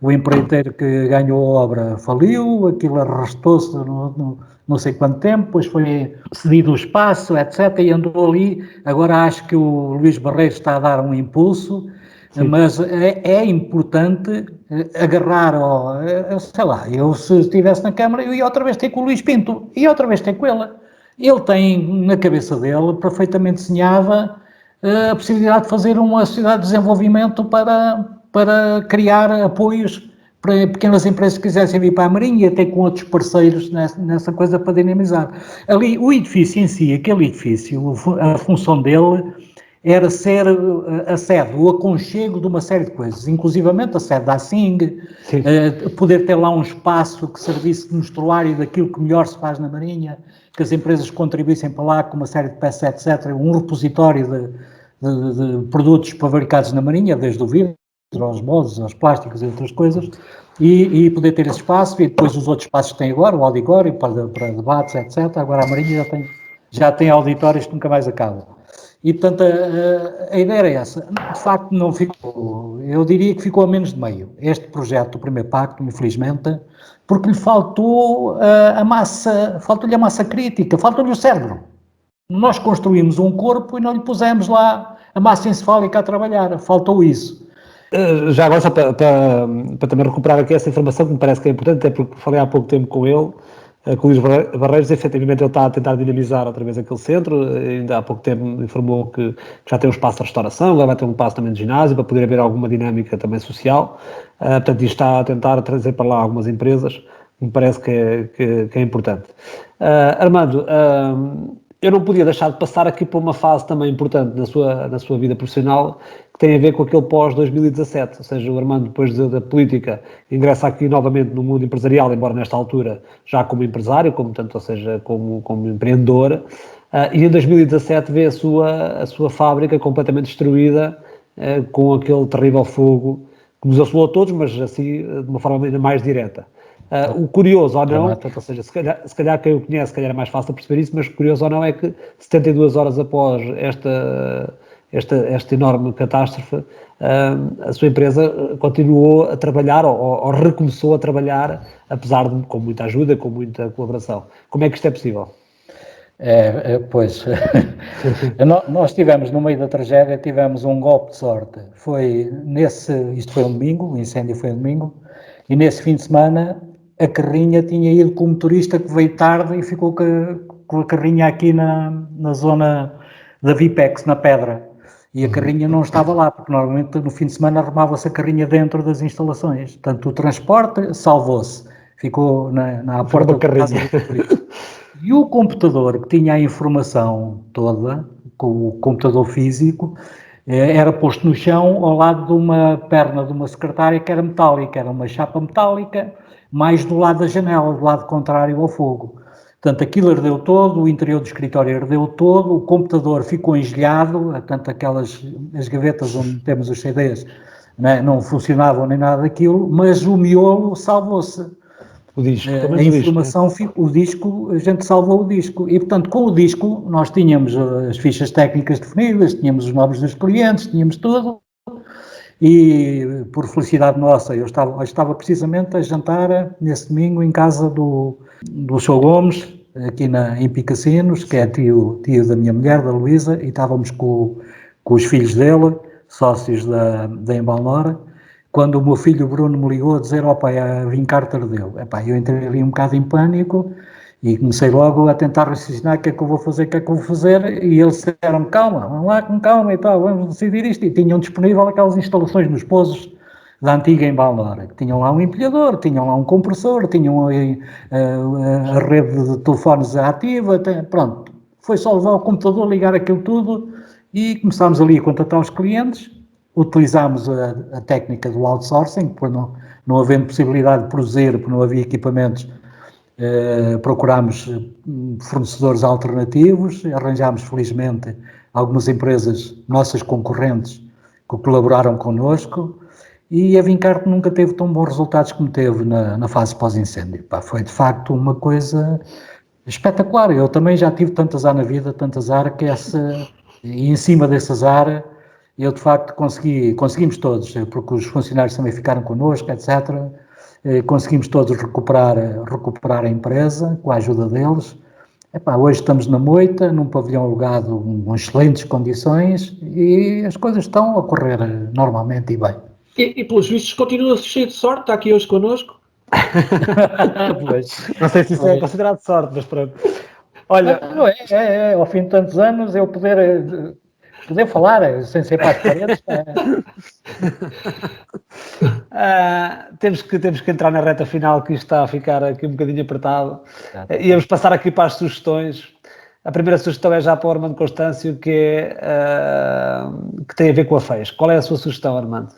o empreiteiro que ganhou a obra faliu, aquilo arrastou-se não sei quanto tempo, depois foi cedido o espaço, etc., e andou ali. Agora acho que o Luís Barreiros está a dar um impulso, sim, mas é importante agarrar, sei lá, eu se estivesse na Câmara, eu ia outra vez ter com o Luís Pinto, e outra vez ter com ele. Ele tem na cabeça dele, perfeitamente desenhada, a possibilidade de fazer uma sociedade de desenvolvimento para criar apoios para pequenas empresas que quisessem vir para a Marinha, e até com outros parceiros nessa coisa para dinamizar. Ali, o edifício em si, aquele edifício, a função dele era ser a sede, o aconchego de uma série de coisas, inclusivamente a sede da ASING, poder ter lá um espaço que servisse de mostruário daquilo que melhor se faz na Marinha, que as empresas contribuíssem para lá com uma série de peças, etc., um repositório de produtos fabricados na Marinha, desde o vidro aos moldes, aos plásticos e outras coisas, e poder ter esse espaço, e depois os outros espaços que tem agora, o auditório para debates, etc. Agora a Marinha já tem auditórios que nunca mais acabam. E, portanto, a ideia era essa. De facto, não ficou, eu diria que ficou a menos de meio. Este projeto, o primeiro pacto, infelizmente, porque lhe faltou faltou-lhe a massa crítica, faltou-lhe o cérebro. Nós construímos um corpo e não lhe pusemos lá a massa encefálica a trabalhar, faltou isso. Já agora, só para também recuperar aqui essa informação que me parece que é importante, até porque falei há pouco tempo com ele, com o Luís Barreiros, efetivamente ele está a tentar dinamizar outra vez aquele centro, ainda há pouco tempo informou que já tem um espaço de restauração, agora vai ter um espaço também de ginásio, para poder haver alguma dinâmica também social, portanto isto está a tentar trazer para lá algumas empresas, me parece que é importante. Armando, eu não podia deixar de passar aqui por uma fase também importante na sua vida profissional, que tem a ver com aquele pós-2017, ou seja, o Armando, depois da política, ingressa aqui novamente no mundo empresarial, embora nesta altura já como empresário, ou seja, como empreendedor, e em 2017 vê a sua fábrica completamente destruída, com aquele terrível fogo que nos assolou a todos, mas assim de uma forma ainda mais direta. O curioso ou não, ou seja, se calhar quem o conhece, se calhar é mais fácil perceber isso, mas curioso ou não é que 72 horas após esta enorme catástrofe, a sua empresa continuou a trabalhar ou recomeçou a trabalhar, apesar de com muita ajuda, com muita colaboração. Como é que isto é possível? Pois, nós tivemos, no meio da tragédia, tivemos um golpe de sorte. Isto foi um domingo, o incêndio foi um domingo, e nesse fim de semana a carrinha tinha ido com o motorista que veio tarde e ficou com a carrinha aqui na zona da Vipex, na Pedra. E a carrinha não estava lá, porque normalmente no fim de semana arrumava-se a carrinha dentro das instalações. Portanto, o transporte salvou-se. Ficou na porta da casa. E o computador que tinha a informação toda, com o computador físico, era posto no chão ao lado de uma perna de uma secretária que era metálica, era uma chapa metálica, mais do lado da janela, do lado contrário ao fogo. Portanto, aquilo ardeu todo, o interior do escritório ardeu todo, o computador ficou engelhado, portanto, as gavetas onde temos os CDs, né, não funcionavam nem nada daquilo, mas o miolo salvou-se. O disco, a informação, o disco, a gente salvou o disco. E, portanto, com o disco, nós tínhamos as fichas técnicas definidas, tínhamos os nomes dos clientes, tínhamos tudo. E, por felicidade nossa, eu estava precisamente a jantar nesse domingo em casa do Sr. Gomes, aqui em Picassinos, que é tio da minha mulher, da Luísa, e estávamos com os filhos dele, sócios da Embalnora, quando o meu filho Bruno me ligou a dizer: ó pai, a Vincar tardeu. Eu entrei ali um bocado em pânico e comecei logo a tentar raciocinar o que é que eu vou fazer, e eles disseram: calma, vamos lá com calma e tal, vamos decidir isto. E tinham disponível aquelas instalações nos pousos da antiga Embalnora, que tinham lá um empilhador, tinham lá um compressor, tinham a rede de telefones ativa, pronto. Foi só levar o computador, ligar aquilo tudo e começámos ali a contratar os clientes. Utilizámos a técnica do outsourcing, por não havendo possibilidade de produzir, porque não havia equipamentos, procurámos fornecedores alternativos, arranjámos felizmente algumas empresas nossas concorrentes que colaboraram connosco, e a Vincart nunca teve tão bons resultados como teve na fase pós-incêndio. Foi de facto uma coisa espetacular. Eu também já tive tanto azar na vida, e em cima desse azar eu de facto conseguimos todos, porque os funcionários também ficaram connosco, etc. Conseguimos todos recuperar a empresa com a ajuda deles. Hoje estamos na moita, num pavilhão alugado em excelentes condições, e as coisas estão a correr normalmente e bem. E pelos vistos continua cheio de sorte, está aqui hoje connosco. Pois. Não sei se isso é considerado sorte, mas pronto. Olha, ao fim de tantos anos eu poder falar sem ser para as paredes. Temos que entrar na reta final, que isto está a ficar aqui um bocadinho apertado. Íamos passar aqui para as sugestões. A primeira sugestão é já para o Armando Constâncio, que tem a ver com a FEIS. Qual é a sua sugestão, Armando?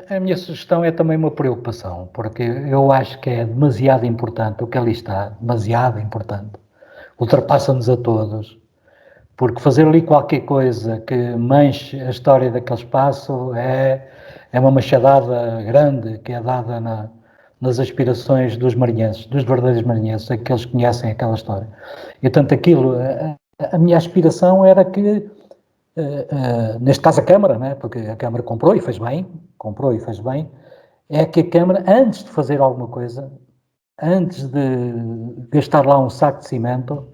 A minha sugestão é também uma preocupação, porque eu acho que é demasiado importante o que ali está, demasiado importante. Ultrapassa-nos a todos. Porque fazer ali qualquer coisa que manche a história daquele espaço é uma machadada grande que é dada nas aspirações dos marinhenses, dos verdadeiros marinhenses, aqueles que conhecem aquela história. E, portanto, a minha aspiração era que, neste caso a Câmara, né, porque a Câmara comprou e fez bem, é que a Câmara, antes de fazer alguma coisa, antes de gastar lá um saco de cimento,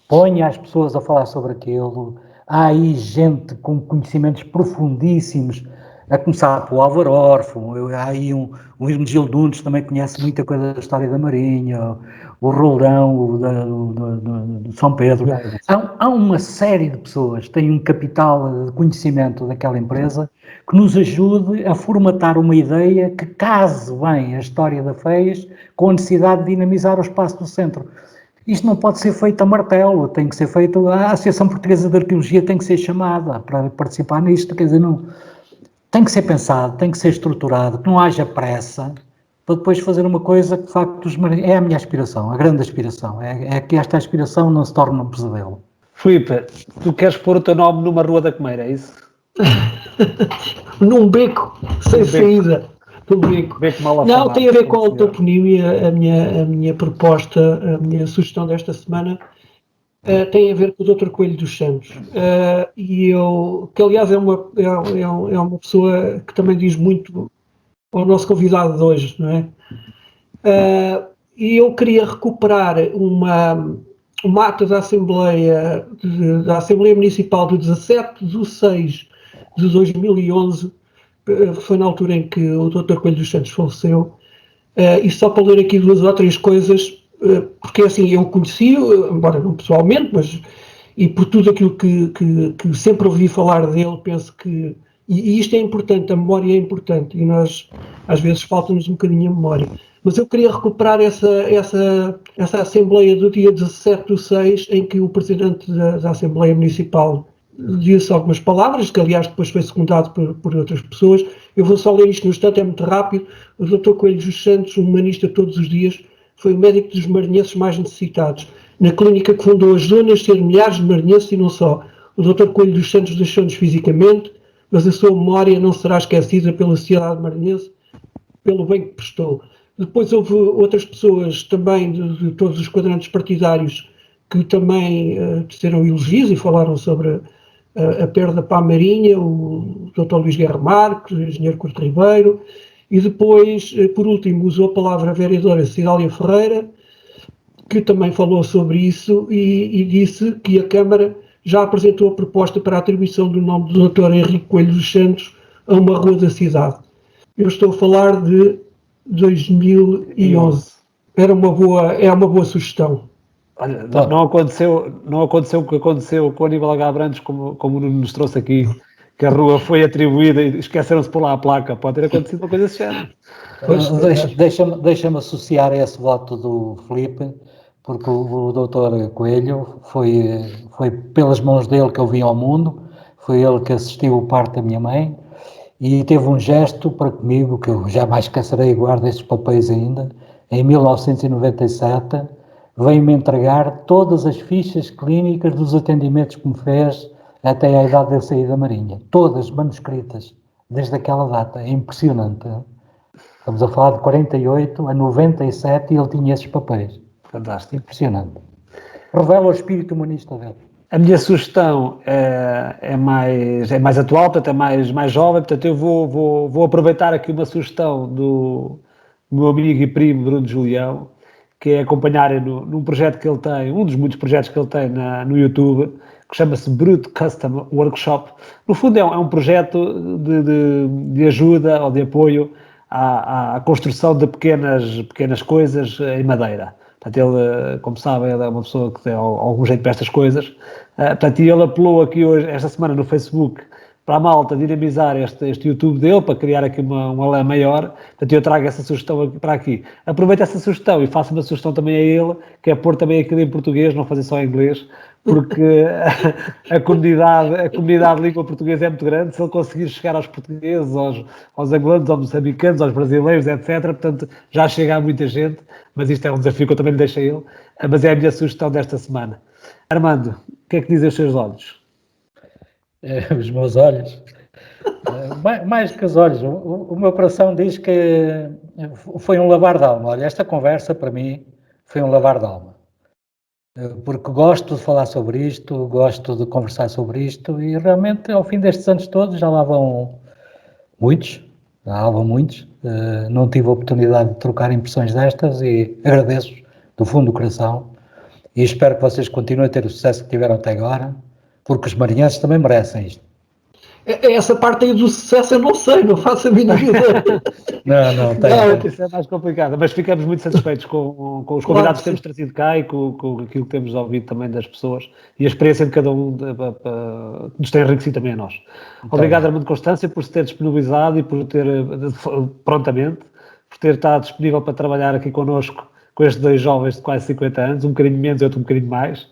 ponha as pessoas a falar sobre aquilo. Há aí gente com conhecimentos profundíssimos, a começar pelo Álvaro Orfo, há aí um Hermegildo Nunes também conhece muita coisa da história da Marinha, o Roldão, do São Pedro. Há uma série de pessoas que têm um capital de conhecimento daquela empresa que nos ajude a formatar uma ideia que case bem a história da FEIS com a necessidade de dinamizar o espaço do centro. Isto não pode ser feito a martelo, tem que ser feito, a Associação Portuguesa de Arqueologia tem que ser chamada para participar nisto, quer dizer, não, tem que ser pensado, tem que ser estruturado, que não haja pressa, para depois fazer uma coisa que de facto é a minha aspiração, a grande aspiração, é que esta aspiração não se torne um pesadelo. Filipe, tu queres pôr o teu nome numa Rua da Comeira, é isso? Num beco, sem saída. Não, tem a ver com a toponímia. A minha proposta, a minha sugestão desta semana tem a ver com o Dr. Coelho dos Santos. Que aliás é uma pessoa que também diz muito ao nosso convidado de hoje, não é? E eu queria recuperar uma ata da Assembleia Municipal de 17/6 de 2011, foi na altura em que o Dr. Coelho dos Santos faleceu, e só para ler aqui 2 ou 3 coisas, porque assim, eu conheci, embora não pessoalmente, mas e por tudo aquilo que sempre ouvi falar dele, penso que, e isto é importante, a memória é importante, e nós, às vezes, falta-nos um bocadinho a memória. Mas eu queria recuperar essa Assembleia do dia 17/6, em que o Presidente da Assembleia Municipal disse algumas palavras, que aliás depois foi secundado por outras pessoas. Eu vou só ler isto no instante, é muito rápido. O Dr. Coelho dos Santos, um humanista todos os dias, foi o médico dos maranhenses mais necessitados. Na clínica que fundou as zonas, ser milhares de maranhenses e não só. O Dr. Coelho dos Santos deixou-nos fisicamente, mas a sua memória não será esquecida pela sociedade maranhense, pelo bem que prestou. Depois houve outras pessoas também de todos os quadrantes partidários que também disseram elogios e falaram sobre a perda para a Marinha, o Dr. Luís Guerra Marques, o engenheiro Couto Ribeiro, e depois, por último, usou a palavra a vereadora Cidália Ferreira, que também falou sobre isso e disse que a Câmara já apresentou a proposta para a atribuição do nome do Dr. Henrique Coelho dos Santos a uma rua da cidade. Eu estou a falar de 2011. É uma boa sugestão. Olha, não aconteceu o que aconteceu com o Aníbal H. Abrantes, como nos trouxe aqui, que a rua foi atribuída e esqueceram-se por lá a placa. Pode ter acontecido uma coisa desse género. Deixa-me associar a esse voto do Filipe, porque o Dr. Coelho foi pelas mãos dele que eu vim ao mundo, foi ele que assistiu o parto da minha mãe e teve um gesto para comigo que eu jamais esquecerei e guardo estes papéis ainda. Em 1997 veio-me entregar todas as fichas clínicas dos atendimentos que me fez até à idade de eu sair da Marinha, todas manuscritas desde aquela data. É impressionante. Estamos a falar de 48 a 97 e ele tinha esses papéis. Fantástico. Impressionante. Revela o espírito humanista dele. A minha sugestão é mais atual, portanto é mais jovem, portanto eu vou aproveitar aqui uma sugestão do meu amigo e primo Bruno Julião, que é acompanharem num projeto que ele tem, um dos muitos projetos que ele tem no YouTube, que chama-se Brut Custom Workshop. No fundo é um projeto de ajuda ou de apoio à construção de pequenas coisas em madeira. Portanto, ele, como sabem, ele é uma pessoa que tem algum jeito para estas coisas. Portanto, ele apelou aqui hoje, esta semana, no Facebook, para a malta dinamizar este YouTube dele, para criar aqui uma lã maior. Portanto, eu trago essa sugestão para aqui. Aproveito essa sugestão e faço uma sugestão também a ele, que é pôr também aquilo em português, não fazer só em inglês, porque a comunidade de língua portuguesa é muito grande. Se ele conseguir chegar aos portugueses, aos angolanos, aos moçambicanos, aos brasileiros, etc., portanto, já chega a muita gente, mas isto é um desafio que eu também lhe deixo a ele, mas é a minha sugestão desta semana. Armando, o que é que dizem os seus olhos? Os meus olhos? Mais que os olhos, o meu coração diz que foi um lavar de alma. Olha, esta conversa para mim foi um lavar de alma. Porque gosto de falar sobre isto, gosto de conversar sobre isto e realmente ao fim destes anos todos já lá vão muitos, não tive a oportunidade de trocar impressões destas e agradeço do fundo do coração e espero que vocês continuem a ter o sucesso que tiveram até agora, porque os marinhenses também merecem isto. Essa parte aí do sucesso eu não sei, não faço a mínima ideia. Não, isso é mais complicado, mas ficamos muito satisfeitos com os convidados que temos trazido cá e com aquilo que temos ouvido também das pessoas e a experiência de cada um nos tem enriquecido também a nós. Obrigado, Armando Constância, por se ter disponibilizado e por ter, prontamente, por ter estado disponível para trabalhar aqui connosco, com estes dois jovens de quase 50 anos, um bocadinho menos e outro um bocadinho mais.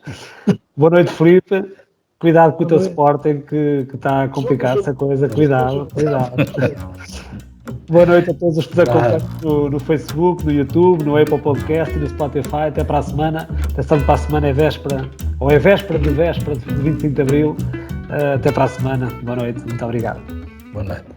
Boa noite, Filipe. Cuidado com o teu Sporting, que está complicado essa coisa. Cuidado. Boa noite a todos os que nos acompanham no Facebook, no YouTube, no Apple Podcast e no Spotify. Até para a semana. Atenção que para a semana é véspera de 25 de Abril. Até para a semana. Boa noite. Muito obrigado. Boa noite.